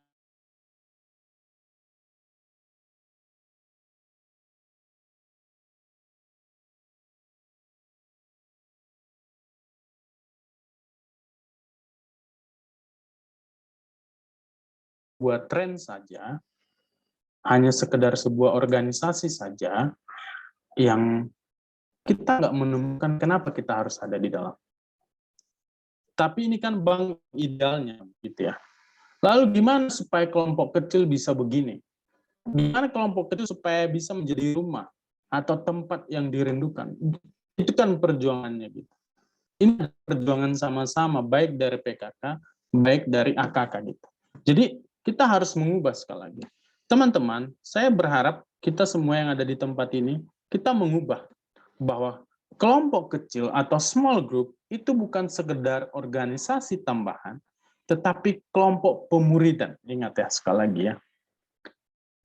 buat tren saja, hanya sekedar sebuah organisasi saja, yang kita nggak menemukan kenapa kita harus ada di dalam. Tapi ini kan Bang idealnya, gitu ya. Lalu gimana supaya kelompok kecil bisa begini? Gimana kelompok kecil supaya bisa menjadi rumah atau tempat yang dirindukan? Itu kan perjuangannya gitu. Ini perjuangan sama-sama, baik dari PKK, baik dari AKK gitu. Jadi kita harus mengubah sekali lagi. Teman-teman, saya berharap kita semua yang ada di tempat ini, kita mengubah bahwa kelompok kecil atau small group itu bukan sekedar organisasi tambahan, tetapi kelompok pemuridan. Ingat ya, sekali lagi ya.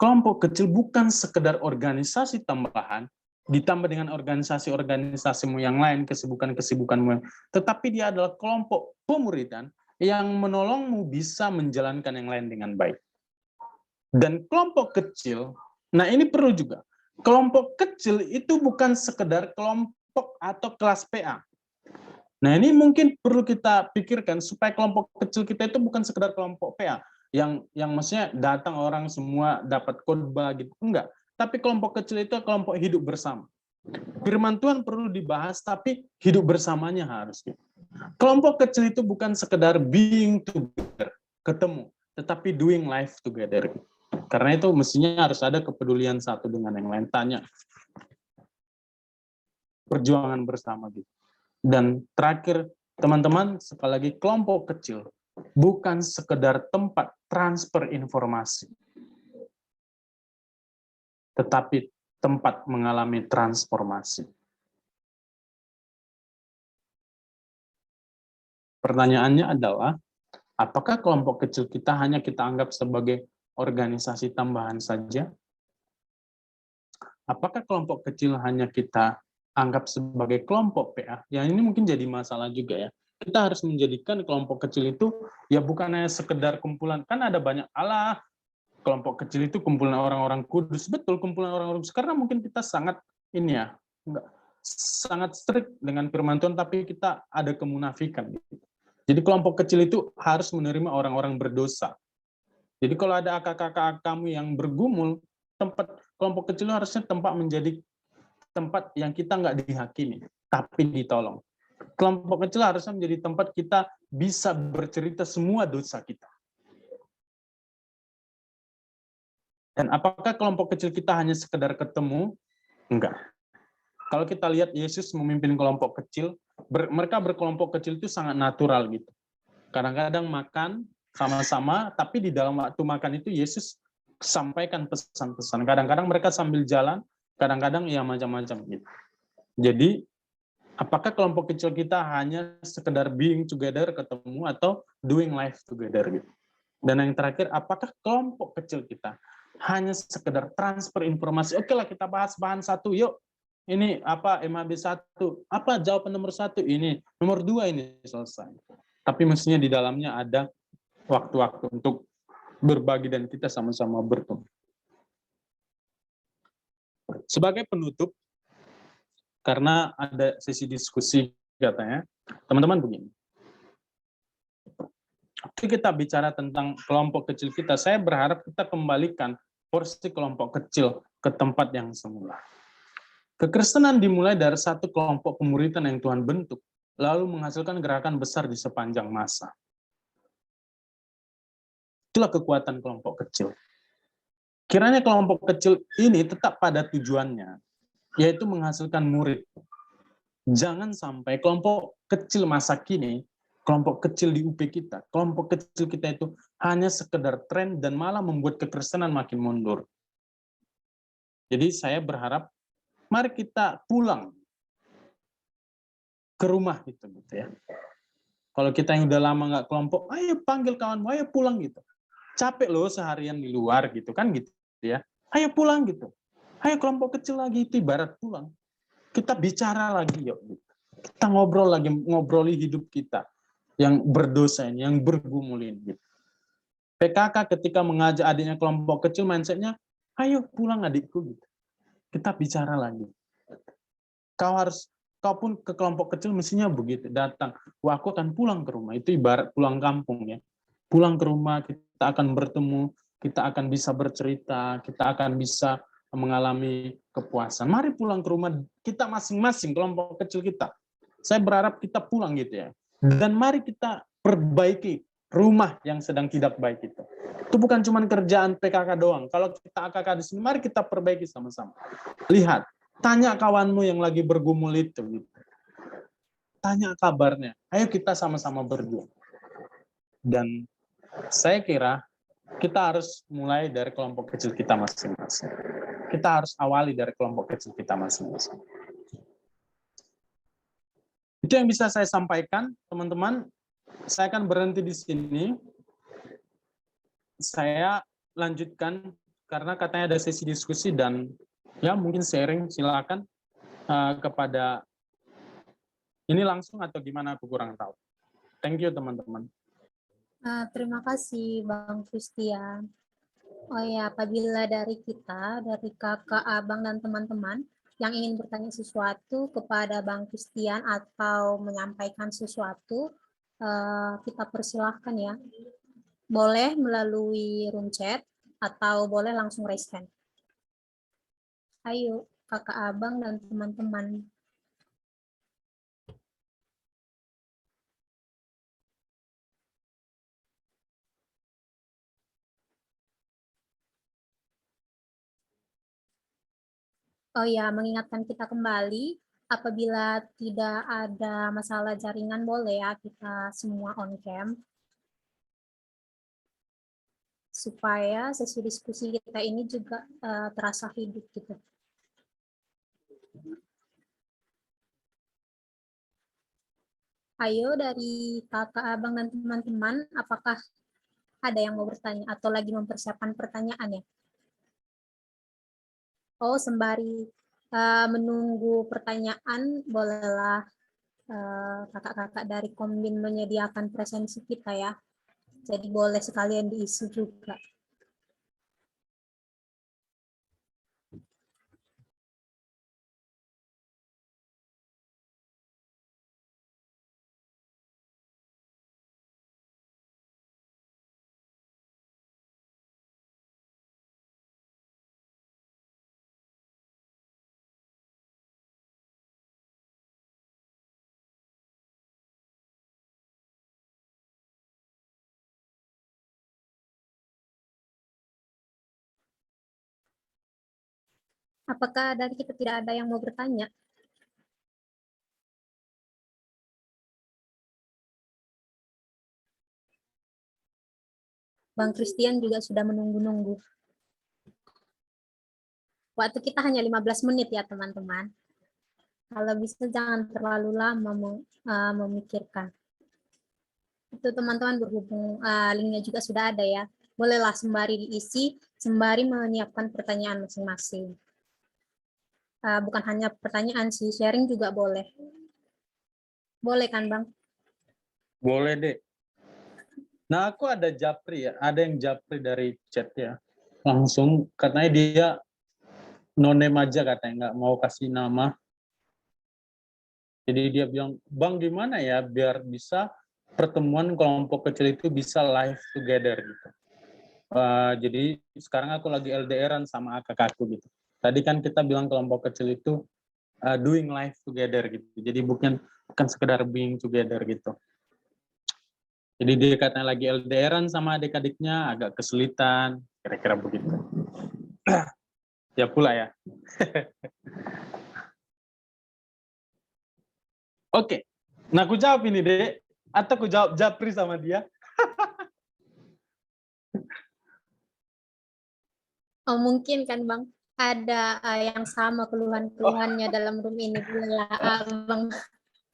Kelompok kecil bukan sekedar organisasi tambahan, ditambah dengan organisasi-organisasimu yang lain, kesibukan-kesibukanmu, tetapi dia adalah kelompok pemuridan yang menolongmu bisa menjalankan yang lain dengan baik. Dan kelompok kecil, nah ini perlu juga, kelompok kecil itu bukan sekedar kelompok atau kelas PA. Nah ini mungkin perlu kita pikirkan supaya kelompok kecil kita itu bukan sekedar kelompok PA, yang maksudnya datang orang semua dapat khotbah gitu, enggak. Tapi kelompok kecil itu kelompok hidup bersama. Firman Tuhan perlu dibahas, tapi hidup bersamanya harus gitu. Kelompok kecil itu bukan sekedar being together, ketemu, tetapi doing life together. Karena itu mestinya harus ada kepedulian satu dengan yang lain. Tanya, perjuangan bersama gitu. Dan terakhir, teman-teman, sekali lagi kelompok kecil bukan sekedar tempat transfer informasi, tetapi tempat mengalami transformasi. Pertanyaannya adalah, apakah kelompok kecil kita hanya kita anggap sebagai organisasi tambahan saja? Apakah kelompok kecil hanya kita anggap sebagai kelompok PA? Yang ini mungkin jadi masalah juga ya. Kita harus menjadikan kelompok kecil itu ya bukan hanya sekedar kumpulan. Kan ada banyak kelompok kecil itu kumpulan orang-orang kudus. Betul, kumpulan orang-orang kudus. Karena mungkin kita sangat sangat strict dengan firman Tuhan, tapi kita ada kemunafikan. Jadi kelompok kecil itu harus menerima orang-orang berdosa. Jadi kalau ada kakak-kakak kamu yang bergumul, kelompok kecil harusnya menjadi tempat yang kita nggak dihakimi, tapi ditolong. Kelompok kecil harusnya menjadi tempat kita bisa bercerita semua dosa kita. Dan apakah kelompok kecil kita hanya sekedar ketemu? Enggak. Kalau kita lihat Yesus memimpin kelompok kecil, mereka berkelompok kecil itu sangat natural gitu. Kadang-kadang makan sama-sama, tapi di dalam waktu makan itu Yesus sampaikan pesan-pesan. Kadang-kadang mereka sambil jalan, kadang-kadang ya macam-macam gitu. Jadi, apakah kelompok kecil kita hanya sekedar being together, ketemu, atau doing life together gitu. Dan yang terakhir, apakah kelompok kecil kita hanya sekedar transfer informasi? Oke lah, kita bahas bahan satu, yuk. Ini apa MAB 1, apa jawaban nomor 1 ini, nomor 2 ini selesai. Tapi mestinya di dalamnya ada waktu-waktu untuk berbagi dan kita sama-sama bertumbuh. Sebagai penutup, karena ada sesi diskusi katanya, teman-teman begini. Waktu kita bicara tentang kelompok kecil kita, saya berharap kita kembalikan porsi kelompok kecil ke tempat yang semula. Kekristenan dimulai dari satu kelompok pemuritan yang Tuhan bentuk, lalu menghasilkan gerakan besar di sepanjang masa. Itulah kekuatan kelompok kecil. Kiranya kelompok kecil ini tetap pada tujuannya, yaitu menghasilkan murid. Jangan sampai kelompok kecil masa kini, kelompok kecil di UP kita, kelompok kecil kita itu hanya sekedar tren dan malah membuat kekristenan makin mundur. Jadi saya berharap mari kita pulang ke rumah gitu ya. Kalau kita yang udah lama nggak kelompok, ayo panggil kawanmu, ayo pulang gitu. Capek loh seharian di luar gitu kan gitu ya. Ayo pulang gitu. Ayo kelompok kecil lagi, itu ibarat pulang. Kita bicara lagi yuk. Gitu. Kita ngobrol lagi, ngobroli hidup kita yang berdosa ini, yang bergumul ini. Gitu. PKK ketika mengajak adiknya kelompok kecil, mindsetnya, ayo pulang adikku gitu. Kita bicara lagi. Kau pun ke kelompok kecil mestinya begitu, datang. Wah, aku akan pulang ke rumah. Itu ibarat pulang kampung ya. Pulang ke rumah, kita akan bertemu, kita akan bisa bercerita, kita akan bisa mengalami kepuasan. Mari pulang ke rumah kita masing-masing, kelompok kecil kita. Saya berharap kita pulang gitu ya. Dan mari kita perbaiki rumah yang sedang tidak baik itu. Itu bukan cuma kerjaan PKK doang. Kalau kita AKK di sini, mari kita perbaiki sama-sama. Lihat, tanya kawanmu yang lagi bergumul itu. Tanya kabarnya. Ayo kita sama-sama berjuang. Dan saya kira kita harus mulai dari kelompok kecil kita masing-masing. Kita harus awali dari kelompok kecil kita masing-masing. Itu yang bisa saya sampaikan, teman-teman. Saya akan berhenti di sini. Saya lanjutkan karena katanya ada sesi diskusi dan ya mungkin sharing, silakan kepada ini langsung atau gimana aku kurang tahu. Thank you teman-teman. Terima kasih Bang Christian. Oh ya, apabila dari kita, dari kakak, abang, dan teman-teman yang ingin bertanya sesuatu kepada Bang Christian atau menyampaikan sesuatu, kita persilahkan ya. Boleh melalui room chat atau boleh langsung raise hand. Ayo, kakak, abang, dan teman-teman. Oh ya, mengingatkan kita kembali, apabila tidak ada masalah jaringan, boleh ya kita semua on cam. Supaya sesi diskusi kita ini juga terasa hidup gitu. Ayo dari kakak, abang, dan teman-teman, apakah ada yang mau bertanya atau lagi mempersiapkan pertanyaan ya? Oh, sembari menunggu pertanyaan, bolehlah kakak-kakak dari Kombin menyediakan presensi kita ya. Jadi boleh sekalian diisi juga. Apakah dari kita tidak ada yang mau bertanya? Bang Christian juga sudah menunggu-nunggu. Waktu kita hanya 15 menit ya teman-teman. Kalau bisa jangan terlalu lama memikirkan. Itu teman-teman berhubung linknya juga sudah ada ya. Bolehlah sembari diisi, sembari menyiapkan pertanyaan masing-masing. Bukan hanya pertanyaan sih, sharing juga boleh. Boleh kan Bang? Boleh deh. Nah, aku ada japri ya, ada yang japri dari chat ya. Langsung katanya dia no name aja katanya, nggak mau kasih nama. Jadi dia bilang, Bang gimana ya biar bisa pertemuan kelompok kecil itu bisa live together gitu. Jadi sekarang aku lagi LDRan sama kakakku gitu. Tadi kan kita bilang kelompok kecil itu doing life together gitu. Jadi bukan sekedar being together gitu. Jadi dia katanya lagi LDRan sama adik-adiknya, agak kesulitan, kira-kira begitu. Ya pula ya. Oke. Nah, aku jawab ini, Dek. Atau aku jawab japri sama dia. Oh, mungkin kan Bang, ada yang sama keluhan-keluhannya dalam room ini. Bolehlah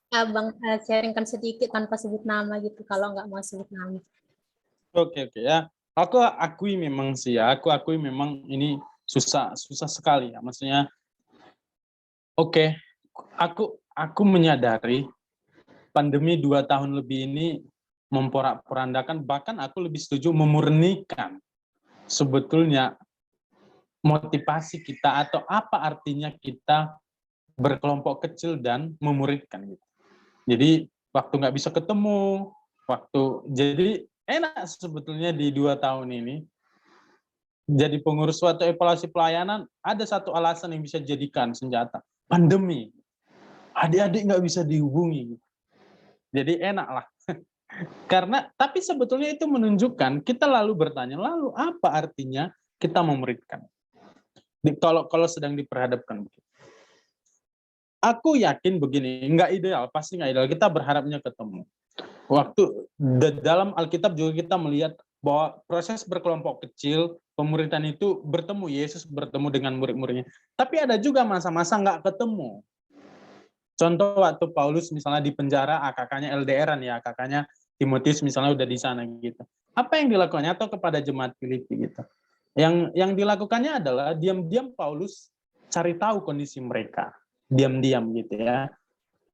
abang sharingkan sedikit tanpa sebut nama gitu, kalau nggak mau sebut nama. Oke ya. Aku akui memang sih ya. Aku akui memang ini susah sekali ya. Maksudnya, oke, aku menyadari pandemi 2 tahun lebih ini memporak-porandakan, bahkan aku lebih setuju memurnikan sebetulnya motivasi kita atau apa artinya kita berkelompok kecil dan memuridkan gitu. Jadi waktu nggak bisa ketemu, jadi enak sebetulnya di 2 tahun ini jadi pengurus suatu evaluasi pelayanan. Ada satu alasan yang bisa jadikan senjata, pandemi. Adik-adik nggak bisa dihubungi, jadi enak lah. Karena tapi sebetulnya itu menunjukkan kita lalu bertanya, lalu apa artinya kita memuridkan? Kalau sedang diperhadapkan begitu. Aku yakin begini, nggak ideal, pasti nggak ideal. Kita berharapnya ketemu. Dalam Alkitab juga kita melihat bahwa proses berkelompok kecil, pemuridan itu bertemu, Yesus bertemu dengan murid-muridnya. Tapi ada juga masa-masa nggak ketemu. Contoh waktu Paulus misalnya di penjara, kakaknya LDRan ya, kakaknya Timotius misalnya udah di sana gitu. Apa yang dilakukannya atau kepada jemaat Filipi gitu. Yang dilakukannya adalah diam-diam Paulus cari tahu kondisi mereka, diam-diam gitu ya.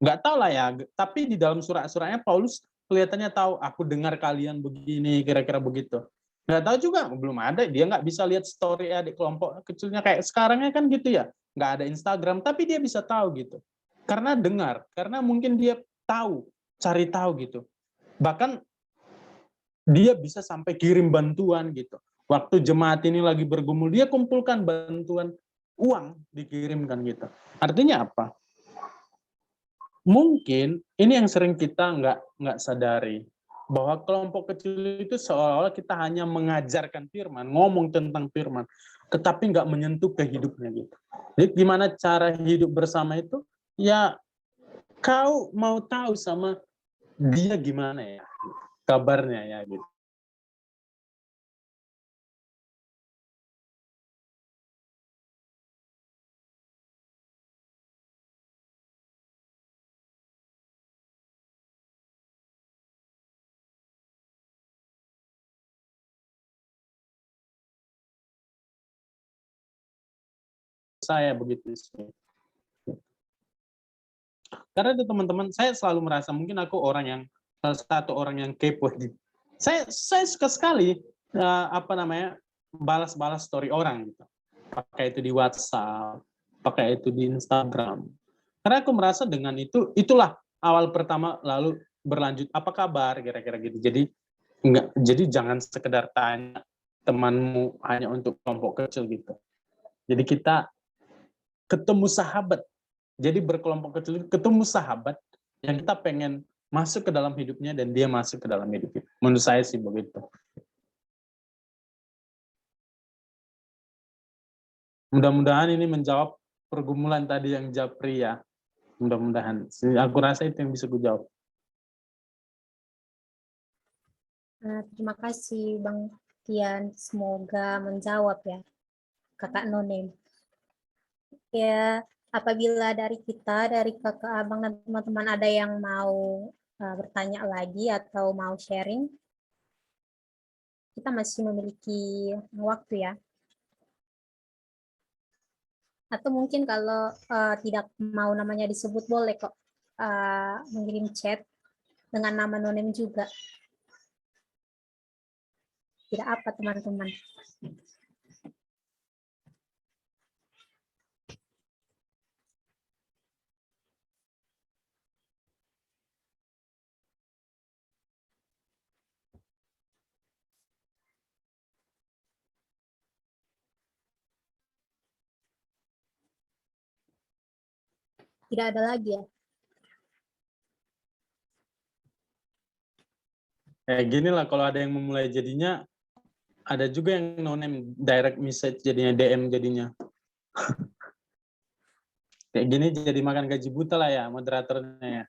Nggak tahu lah ya, tapi di dalam surat-suratnya Paulus kelihatannya tahu, aku dengar kalian begini, kira-kira begitu. Nggak tahu juga, belum ada, dia nggak bisa lihat story adik kelompok kecilnya kayak sekarangnya kan gitu ya, nggak ada Instagram, tapi dia bisa tahu gitu. Karena dengar, karena mungkin dia tahu, cari tahu gitu. Bahkan dia bisa sampai kirim bantuan gitu. Waktu jemaat ini lagi bergumul, dia kumpulkan bantuan uang, dikirimkan gitu. Artinya apa? Mungkin ini yang sering kita nggak sadari, bahwa kelompok kecil itu seolah-olah kita hanya mengajarkan firman, ngomong tentang firman, tetapi nggak menyentuh kehidupnya gitu. Jadi gimana cara hidup bersama itu? Ya kau mau tahu sama dia gimana ya kabarnya ya gitu. saya begitu sih. Karena itu teman-teman, saya selalu merasa mungkin aku salah satu orang yang kepo. Saya suka sekali balas-balas story orang gitu. Pakai itu di WhatsApp, pakai itu di Instagram. Karena aku merasa dengan itulah awal pertama, lalu berlanjut apa kabar kira-kira gitu. Jadi jangan sekedar tanya temanmu hanya untuk kelompok kecil gitu. Jadi kita ketemu sahabat. Jadi berkelompok kecil ketemu sahabat yang kita pengen masuk ke dalam hidupnya dan dia masuk ke dalam hidup kita. Menurut saya sih begitu. Mudah-mudahan ini menjawab pergumulan tadi yang Japri ya. Mudah-mudahan. Aku rasa itu yang bisa aku jawab. Terima kasih Bang Tian, semoga menjawab ya Kakak Nonem. Ya, apabila dari kita, dari Kakak Abang dan teman-teman ada yang mau bertanya lagi atau mau sharing, kita masih memiliki waktu ya. Atau mungkin kalau tidak mau namanya disebut, boleh kok mengirim chat dengan nama Nonem juga. Tidak apa teman-teman. Tidak ada lagi ya. Kayak gini lah kalau ada yang memulai jadinya, ada juga yang no-name direct message jadinya, DM jadinya. Kayak gini jadi makan gaji buta lah ya moderatornya ya.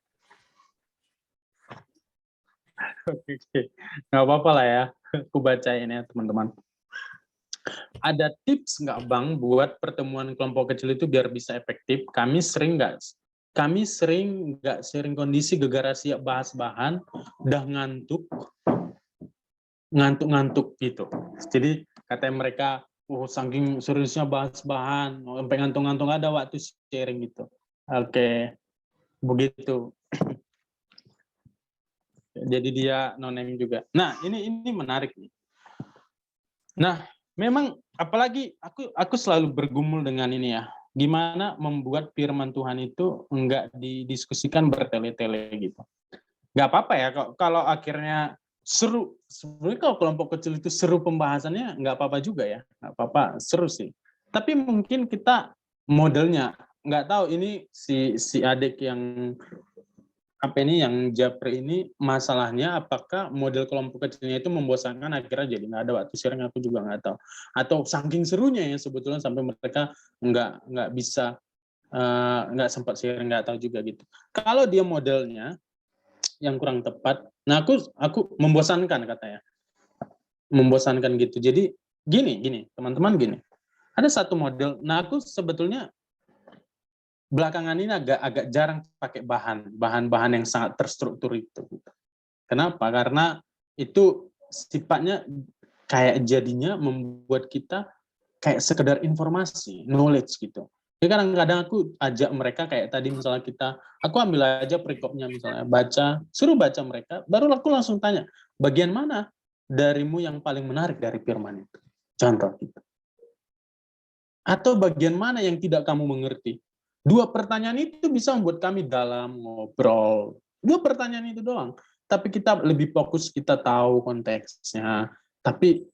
Oke, nggak apa-apa lah ya, aku bacain ya teman-teman. Ada tips nggak Bang buat pertemuan kelompok kecil itu biar bisa efektif? Kami sering nggak sering kondisi gegara siap bahas bahan, udah ngantuk gitu. Jadi katanya mereka, saking seriusnya bahas bahan, sampai ngantung-ngantung ada waktu sharing gitu. Oke, begitu. Jadi dia no-name juga. Nah, ini menarik nih. Nah, memang apalagi aku selalu bergumul dengan ini ya. Gimana membuat firman Tuhan itu enggak didiskusikan bertele-tele gitu. Nggak apa-apa ya kalau akhirnya seru. Sebenarnya kalau kelompok kecil itu seru pembahasannya, nggak apa-apa juga ya. Nggak apa-apa, seru sih. Tapi mungkin kita modelnya, nggak tahu ini si adik yang yang Japri ini masalahnya apakah model kelompok kecilnya itu membosankan akhirnya jadi nggak ada waktu sharing, aku juga nggak tahu. Atau saking serunya ya sebetulnya sampai mereka nggak bisa nggak sempat sharing, nggak tahu juga gitu. Kalau dia modelnya yang kurang tepat, nah aku membosankan katanya, membosankan gitu. Jadi gini teman-teman, gini, ada satu model. Nah aku sebetulnya belakangan ini agak jarang pakai bahan-bahan yang sangat terstruktur itu. Kenapa? Karena itu sifatnya kayak jadinya membuat kita kayak sekedar informasi, knowledge gitu. Jadi kadang-kadang aku ajak mereka kayak tadi misalnya aku ambil aja perikopnya misalnya, suruh baca mereka, baru aku langsung tanya, bagian mana darimu yang paling menarik dari firman itu? Contoh gitu. Atau bagian mana yang tidak kamu mengerti? 2 pertanyaan itu bisa membuat kami dalam ngobrol. 2 pertanyaan itu doang. Tapi kita lebih fokus, kita tahu konteksnya. Tapi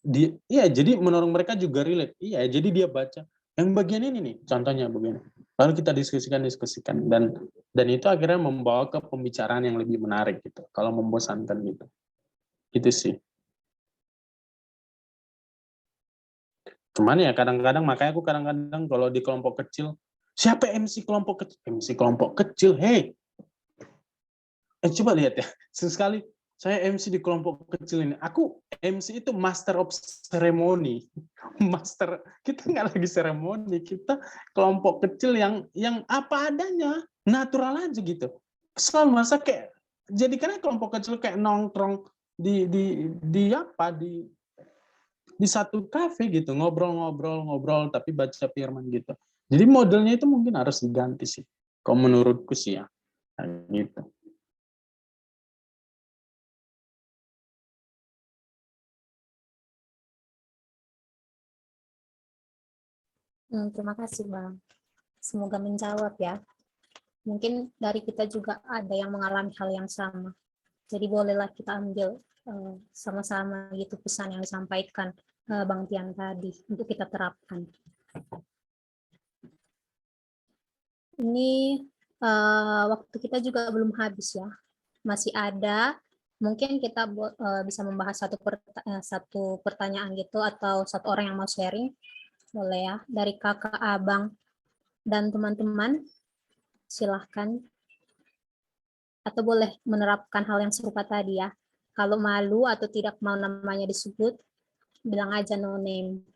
jadi menurut mereka juga relate. Iya, jadi dia baca. Yang bagian ini nih, contohnya begini. Lalu kita diskusikan dan itu akhirnya membawa ke pembicaraan yang lebih menarik gitu. Kalau membosankan gitu. Itu sih. Cuman ya kadang-kadang, makanya aku kadang-kadang kalau di kelompok kecil, siapa MC kelompok kecil? MC kelompok kecil, hey. Coba lihat ya, sekali saya MC di kelompok kecil ini. Aku MC itu master of ceremony. Kita nggak lagi seremoni, kita kelompok kecil yang apa adanya, natural aja gitu. Selalu masa kayak, jadi karena kelompok kecil kayak nongkrong di satu kafe gitu, ngobrol tapi baca firman gitu. Jadi modelnya itu mungkin harus diganti sih. Kalau menurutku sih ya. Kayak gitu. Terima kasih, Bang. Semoga menjawab ya. Mungkin dari kita juga ada yang mengalami hal yang sama. Jadi bolehlah kita ambil sama-sama gitu pesan yang disampaikan Bang Tian tadi untuk kita terapkan. Ini waktu kita juga belum habis ya. Masih ada, mungkin kita bisa membahas satu pertanyaan gitu atau satu orang yang mau sharing. Boleh ya, dari kakak, abang, dan teman-teman. Silahkan. Atau boleh menerapkan hal yang serupa tadi ya. Kalau malu atau tidak mau namanya disebut, bilang aja no name.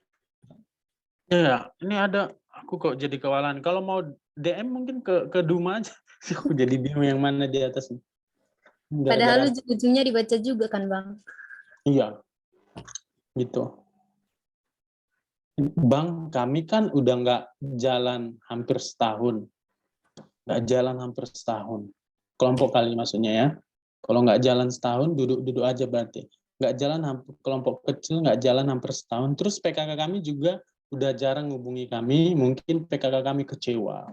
Ya, ini ada, aku kok jadi kewalan. Kalau mau DM mungkin ke Duma aja. Aku jadi bingung yang mana di atas. Padahal ujungnya dibaca juga kan, Bang? Iya, gitu. Bang, kami kan udah nggak jalan hampir setahun. Nggak jalan hampir setahun. Kelompok kali maksudnya ya. Kalau nggak jalan setahun, duduk-duduk aja berarti. Nggak jalan kelompok kecil, nggak jalan hampir setahun. Terus PKK kami juga udah jarang hubungi kami, mungkin PKK kami kecewa.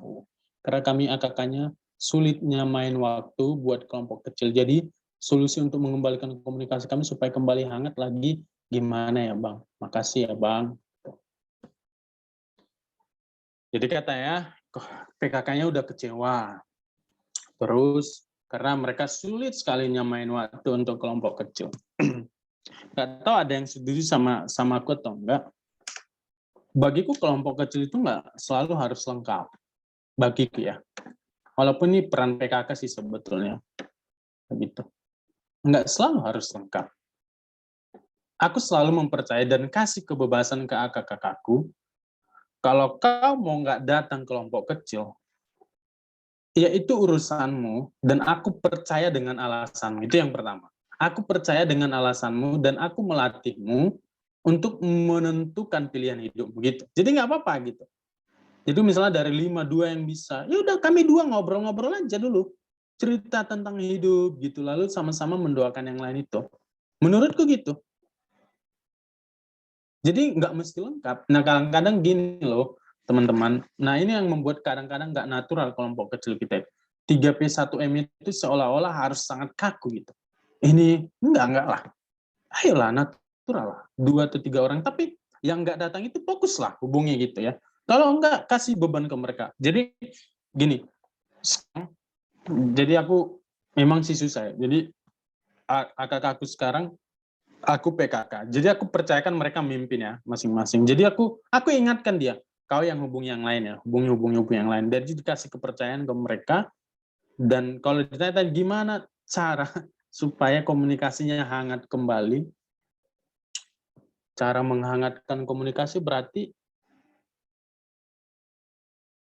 Karena kami AKK-nya sulitnya main waktu buat kelompok kecil. Jadi solusi untuk mengembalikan komunikasi kami supaya kembali hangat lagi, gimana ya Bang? Makasih ya Bang. Jadi katanya PKK-nya udah kecewa. Terus karena mereka sulit sekali nyamain waktu untuk kelompok kecil. Nggak tahu ada yang setuju sama aku atau enggak. Bagiku kelompok kecil itu nggak selalu harus lengkap. Bagiku ya. Walaupun ini peran PKK sih sebetulnya. Begitu. Nggak selalu harus lengkap. Aku selalu mempercayai dan kasih kebebasan ke kakak-kakakku. Kalau kau mau nggak datang kelompok kecil, ya itu urusanmu, dan aku percaya dengan alasanmu. Itu yang pertama. Aku percaya dengan alasanmu, dan aku melatihmu untuk menentukan pilihan hidup. Begitu. Jadi nggak apa-apa gitu. Jadi misalnya dari 5, 2 yang bisa, ya udah kami 2 ngobrol-ngobrol aja dulu. Cerita tentang hidup gitu, lalu sama-sama mendoakan yang lain itu. Menurutku gitu. Jadi nggak mesti lengkap. Nah kadang-kadang gini loh, teman-teman. Nah ini yang membuat kadang-kadang nggak natural kelompok kecil kita. 3P1M itu seolah-olah harus sangat kaku gitu. Ini enggak lah. Ayolah natural lah. 2 atau 3 orang. Tapi yang nggak datang itu fokuslah hubungi gitu ya. Kalau enggak kasih beban ke mereka. Jadi gini. Jadi aku memang sih susah ya. Jadi kakak aku sekarang aku PKK. Jadi aku percayakan mereka mimpin ya masing-masing. Jadi aku ingatkan dia, kau yang hubungi yang lain ya, hubungi yang lain. Jadi dikasih kepercayaan ke mereka. Dan kalau ditanya gimana cara supaya komunikasinya hangat kembali, cara menghangatkan komunikasi berarti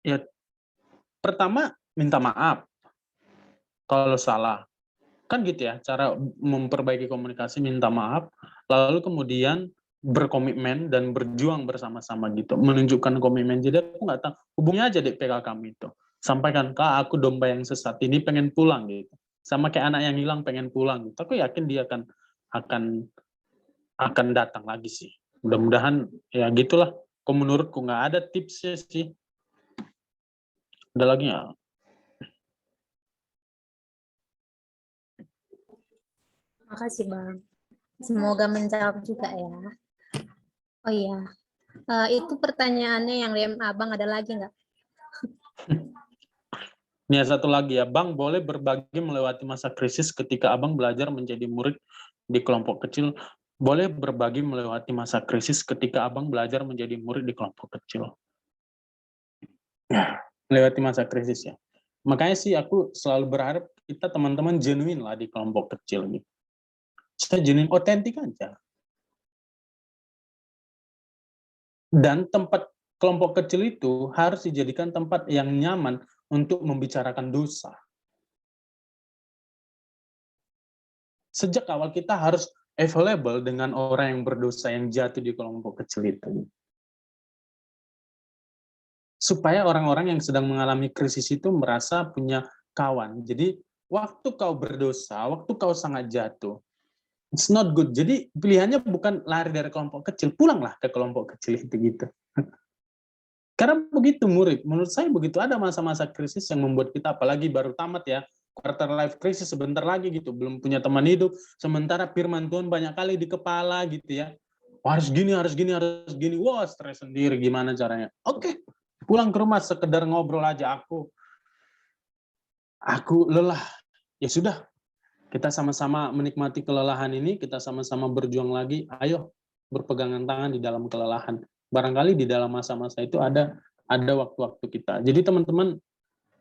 ya pertama minta maaf kalau salah. Kan gitu ya, cara memperbaiki komunikasi, minta maaf, lalu kemudian berkomitmen dan berjuang bersama-sama gitu, menunjukkan komitmen. Jadi aku nggak tahu, hubungi aja deh PK kami itu. Sampaikan, Kak, aku domba yang sesat ini pengen pulang gitu. Sama kayak anak yang hilang pengen pulang gitu. Aku yakin dia akan datang lagi sih. Mudah-mudahan ya gitulah. Kalau menurutku nggak ada tipsnya sih. Ada lagi nggak? Makasih, Bang. Semoga menjawab juga ya. Oh iya, itu pertanyaannya yang DM Abang ada lagi nggak? Ini satu lagi ya, Bang boleh berbagi melewati masa krisis ketika Abang belajar menjadi murid di kelompok kecil. Boleh berbagi melewati masa krisis ketika Abang belajar menjadi murid di kelompok kecil. Ya, melewati masa krisis ya. Makanya sih aku selalu berharap kita teman-teman genuine lah di kelompok kecil gitu. Saya genuine, otentik aja. Dan tempat kelompok kecil itu harus dijadikan tempat yang nyaman untuk membicarakan dosa. Sejak awal kita harus available dengan orang yang berdosa yang jatuh di kelompok kecil itu. supaya orang-orang yang sedang mengalami krisis itu merasa punya kawan. Jadi waktu kau berdosa, waktu kau sangat jatuh, it's not good. Jadi pilihannya bukan lari dari kelompok kecil, pulanglah ke kelompok kecil itu gitu. Karena begitu murid, menurut saya begitu ada masa-masa krisis yang membuat kita, apalagi baru tamat ya, quarter life crisis sebentar lagi gitu, belum punya teman hidup, sementara firman Tuhan banyak kali di kepala gitu ya. Harus gini, harus gini, harus gini. Wah, stres sendiri gimana caranya. Oke, pulang ke rumah sekedar ngobrol aja, aku lelah. Ya sudah, kita sama-sama menikmati kelelahan ini, kita sama-sama berjuang lagi. Ayo berpegangan tangan di dalam kelelahan. Barangkali di dalam masa-masa itu ada waktu-waktu kita. Jadi teman-teman,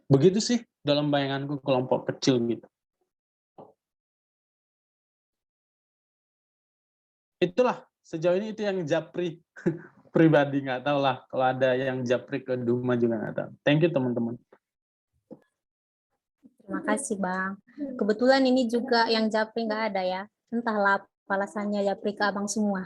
begitu sih dalam bayanganku kelompok kecil gitu. Itulah sejauh ini itu yang Japri pribadi, nggak tahu lah kalau ada yang Japri ke Duma juga nggak tahu. Thank you teman-teman. Terima kasih Bang. Kebetulan ini juga yang Japri nggak ada ya. Entahlah apa alasannya Japri ke Abang semua.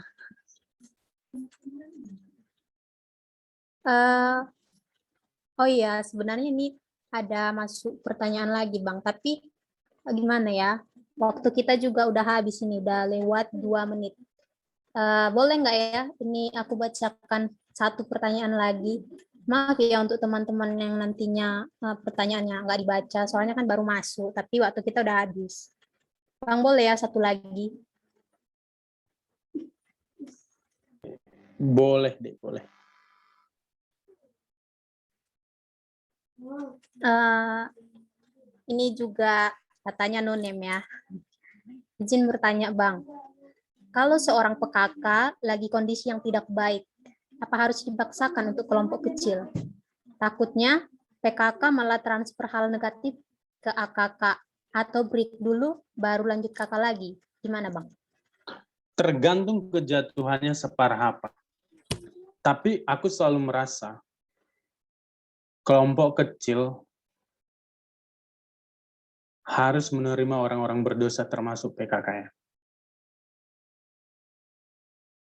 Oh iya, sebenarnya ini ada masuk pertanyaan lagi Bang. Tapi gimana ya? Waktu kita juga udah habis ini, udah lewat 2 menit. Boleh nggak ya? Ini aku bacakan satu pertanyaan lagi. Maaf ya untuk teman-teman yang nantinya pertanyaannya nggak dibaca, soalnya kan baru masuk, tapi waktu kita udah habis. Bang, boleh ya satu lagi? Boleh deh, boleh. Ini juga katanya nonem ya. Izin bertanya Bang, kalau seorang PKK lagi kondisi yang tidak baik, apa harus dipaksakan untuk kelompok kecil? Takutnya PKK malah transfer hal negatif ke AKK atau break dulu baru lanjut KK lagi. Gimana Bang? Tergantung kejatuhannya separah apa. Tapi aku selalu merasa kelompok kecil harus menerima orang-orang berdosa termasuk PKK-nya.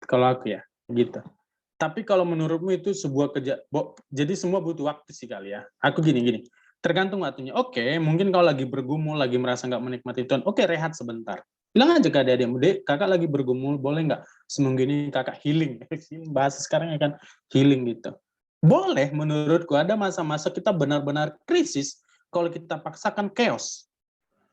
Kalau aku ya, gitu. Tapi kalau menurutmu itu sebuah jadi semua butuh waktu sih kali ya. Aku gini, tergantung waktunya. Oke, mungkin kalau lagi bergumul, lagi merasa nggak menikmati Tuhan, oke rehat sebentar. Bilang aja ke adik-adikmu, Dek, kakak lagi bergumul, boleh nggak seminggu ini kakak healing? Bahasa sekarang ya kan, healing gitu. Boleh, menurutku ada masa-masa kita benar-benar krisis, kalau kita paksakan chaos.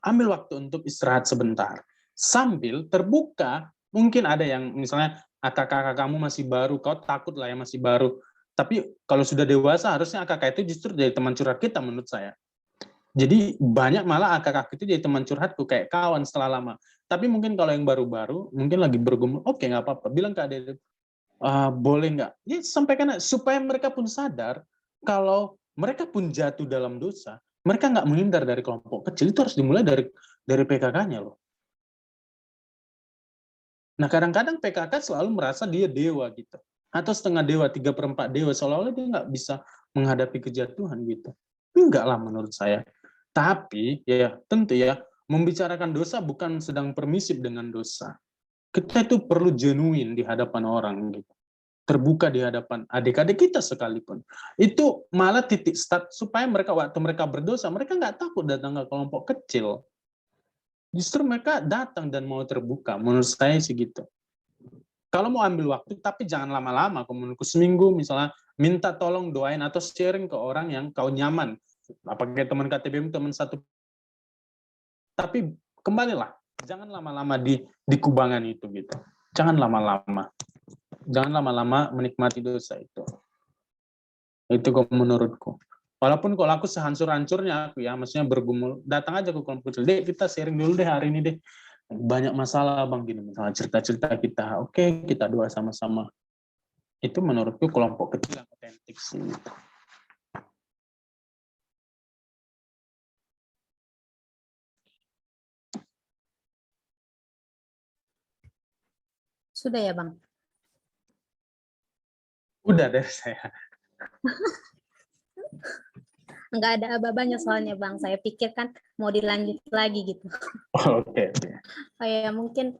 Ambil waktu untuk istirahat sebentar. Sambil terbuka, mungkin ada yang misalnya kakak kamu masih baru, kau takut lah ya masih baru. Tapi kalau sudah dewasa, harusnya kakak itu justru jadi teman curhat kita menurut saya. Jadi banyak malah kakak itu jadi teman curhatku, kayak kawan setelah lama. Tapi mungkin kalau yang baru-baru, mungkin lagi bergumul, oke nggak apa-apa. Bilang ke adik, boleh nggak? Ya, sampaikan supaya mereka pun sadar kalau mereka pun jatuh dalam dosa, mereka nggak menghindar dari kelompok kecil, itu harus dimulai dari PKK-nya loh. Nah kadang-kadang PKK selalu merasa dia dewa gitu, atau setengah dewa, 3/4 dewa, seolah-olah dia nggak bisa menghadapi kejatuhan gitu. Enggak lah menurut saya. Tapi ya tentu ya, membicarakan dosa bukan sedang permisif dengan dosa. Kita itu perlu genuine di hadapan orang gitu. Terbuka di hadapan adik-adik kita sekalipun. Itu malah titik start supaya mereka waktu mereka berdosa, mereka nggak takut datang ke kelompok kecil. Justru mereka datang dan mau terbuka. Menurut saya sih gitu. Kalau mau ambil waktu, tapi jangan lama-lama. Menurutku seminggu misalnya, minta tolong doain atau sharing ke orang yang kau nyaman. Apakah teman KTBM, teman satu. Tapi kembalilah, jangan lama-lama di kubangan itu gitu. Jangan lama-lama. Jangan lama-lama menikmati dosa itu. Itu menurutku. Walaupun kalau aku sehancur-hancurnya aku ya, maksudnya bergumul, datang aja ke kelompok kecil, Dek, kita sharing dulu deh hari ini deh. Banyak masalah Bang gini, misalnya cerita-cerita kita. Oke, kita doa sama-sama. Itu menurutku kelompok kecil yang otentik sih. Sudah ya Bang? Udah deh saya. Nggak ada aba-abanya soalnya Bang. Saya pikir kan mau dilanjut lagi gitu. Oke. Oh ya mungkin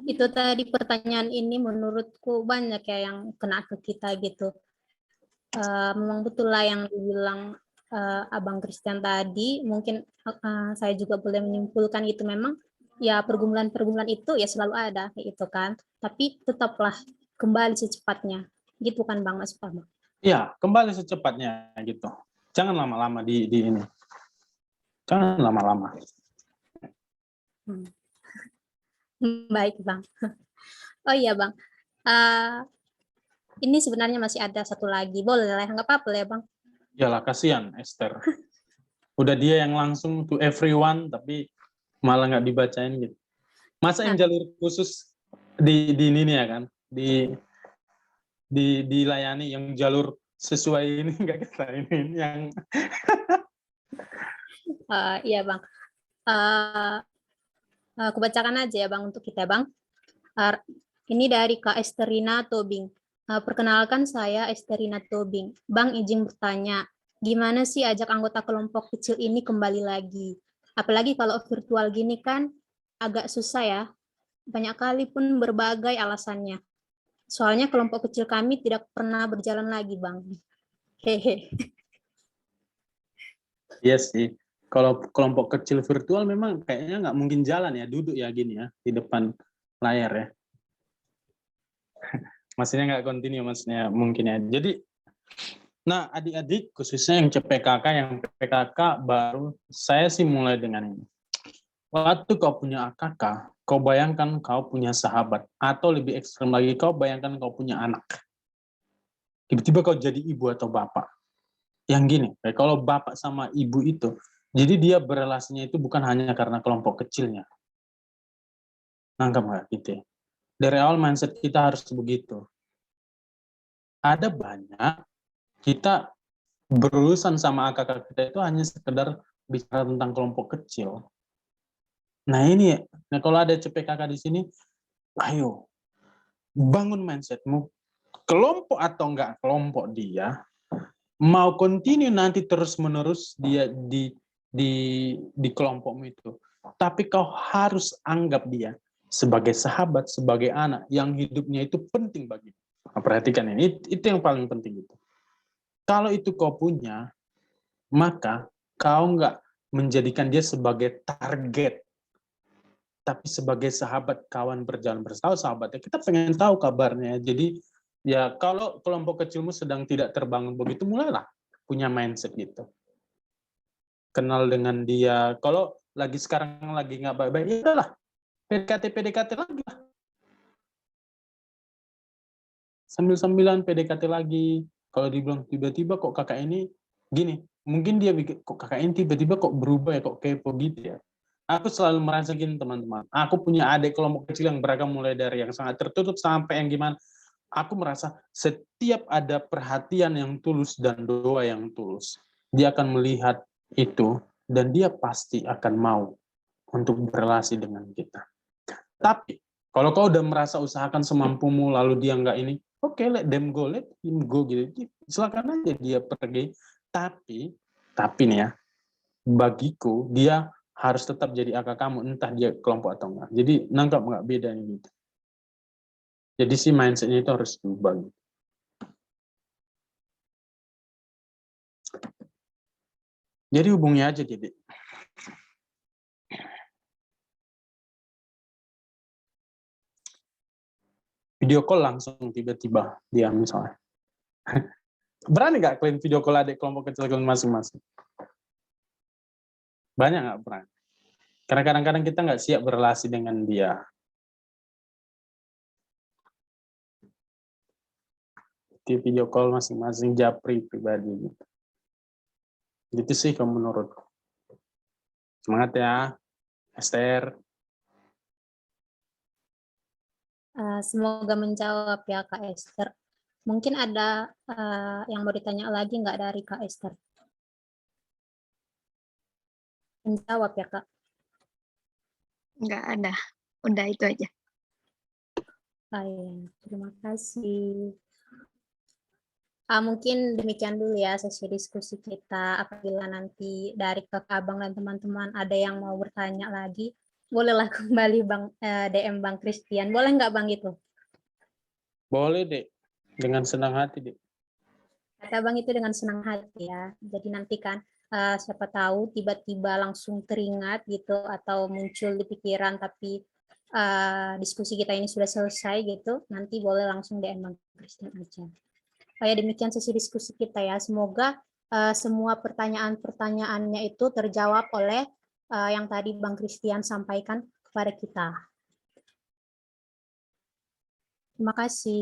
itu tadi pertanyaan ini menurutku banyak ya yang kena ke kita gitu. memang betul lah yang dibilang Abang Christian tadi. Mungkin saya juga boleh menyimpulkan itu memang ya pergumulan-pergumulan itu ya selalu ada kayak itu kan. Tapi tetaplah kembali secepatnya. Gitu kan Bang Mas Bang? Iya, kembali secepatnya gitu. Jangan lama-lama di ini. Jangan lama-lama. Baik Bang. Oh iya Bang. Ini sebenarnya masih ada satu lagi. Boleh lah, nggak apa-apa ya Bang? Yalah, kasihan Esther. Udah dia yang langsung to everyone, tapi malah nggak dibacain gitu. Masa yang jalur khusus di ini ya kan? Dilayani yang jalur sesuai ini nggak kita ini yang Iya Bang. Aku bacakan aja ya Bang untuk kita Bang. Ini dari Kak Esterina Tobing. Perkenalkan saya Esterina Tobing. Bang izin bertanya, gimana sih ajak anggota kelompok kecil ini kembali lagi? Apalagi kalau virtual gini kan agak susah ya. Banyak kali pun berbagai alasannya. Soalnya kelompok kecil kami tidak pernah berjalan lagi, Bang. Hehe. Iya sih. Kalau kelompok kecil virtual memang kayaknya nggak mungkin jalan ya, duduk ya gini ya di depan layar ya. Maksudnya nggak continue, maksudnya mungkin ya. Jadi, nah adik-adik khususnya yang CPKK, yang PKK baru, saya sih mulai dengan ini. Waktu kau punya AKK, kau bayangkan kau punya sahabat, atau lebih ekstrem lagi, kau bayangkan kau punya anak. Tiba-tiba kau jadi ibu atau bapak. Yang gini, kayak kalau bapak sama ibu itu, jadi dia berelasinya itu bukan hanya karena kelompok kecilnya. Nangkap nggak gitu ya? Dari awal mindset kita harus begitu. Ada banyak kita berurusan sama AKK kita itu hanya sekedar bicara tentang kelompok kecil. Nah ini, nah kalau ada CPKK di sini, ayo bangun mindsetmu, kelompok atau enggak kelompok dia, mau continue nanti terus-menerus dia di kelompokmu itu. Tapi kau harus anggap dia sebagai sahabat, sebagai anak yang hidupnya itu penting bagimu. Nah, perhatikan ini, itu yang paling penting itu. Kalau itu kau punya, maka kau enggak menjadikan dia sebagai target, tapi sebagai sahabat, kawan berjalan bersama sahabatnya. Kita pengen tahu kabarnya. Jadi ya kalau kelompok kecilmu sedang tidak terbangun begitu, mulailah punya mindset gitu. Kenal dengan dia. Kalau lagi sekarang lagi nggak baik-baik, ya udahlah. PDKT lagi lah. Sambil-sambilan PDKT lagi. Kalau dibilang tiba-tiba kok kakak ini gini, mungkin dia pikir kok kakak ini tiba-tiba kok berubah ya, kok kepo gitu ya. Aku selalu merasa gini teman-teman. Aku punya adik kelompok kecil yang beragam mulai dari yang sangat tertutup sampai yang gimana. Aku merasa setiap ada perhatian yang tulus dan doa yang tulus, dia akan melihat itu dan dia pasti akan mau untuk berrelasi dengan kita. Tapi kalau kau udah merasa usahakan semampumu lalu dia nggak ini, oke, let them go, let him go gitu. Silakan aja dia pergi. Tapi nih ya, bagiku dia harus tetap jadi AKK kamu, entah dia kelompok atau enggak. Jadi nangkap nggak bedanya gitu. Jadi si mindset-nya itu harus diubah. Jadi hubungi aja jadi. Video call langsung tiba-tiba dia misalnya. Berani nggak kalian video call adik kelompok kecil kalian masing-masing? Banyak nggak berani? Karena kadang-kadang kita nggak siap berrelasi dengan dia. Di video call masing-masing japri pribadi gitu. Gitu sih kalau menurutku. Semangat ya, Esther. Semoga menjawab ya Kak Esther. Mungkin ada yang mau ditanya lagi nggak dari Kak Esther? Menjawab ya Kak. Nggak ada. Udah itu aja. Baik, terima kasih. Mungkin demikian dulu ya sesi diskusi kita. Apabila nanti dari Kakak Abang dan teman-teman ada yang mau bertanya lagi, bolehlah kembali DM Bang Christian. Boleh nggak Bang itu? Boleh, Dek. Dengan senang hati, Dek. kata Bang itu dengan senang hati ya. Jadi nanti kan siapa tahu tiba-tiba langsung teringat gitu atau muncul di pikiran tapi diskusi kita ini sudah selesai gitu, nanti boleh langsung DM Bang Christian aja. Kayak demikian sesi diskusi kita ya. Semoga semua pertanyaan-pertanyaannya itu terjawab oleh yang tadi Bang Christian sampaikan kepada kita. Terima kasih.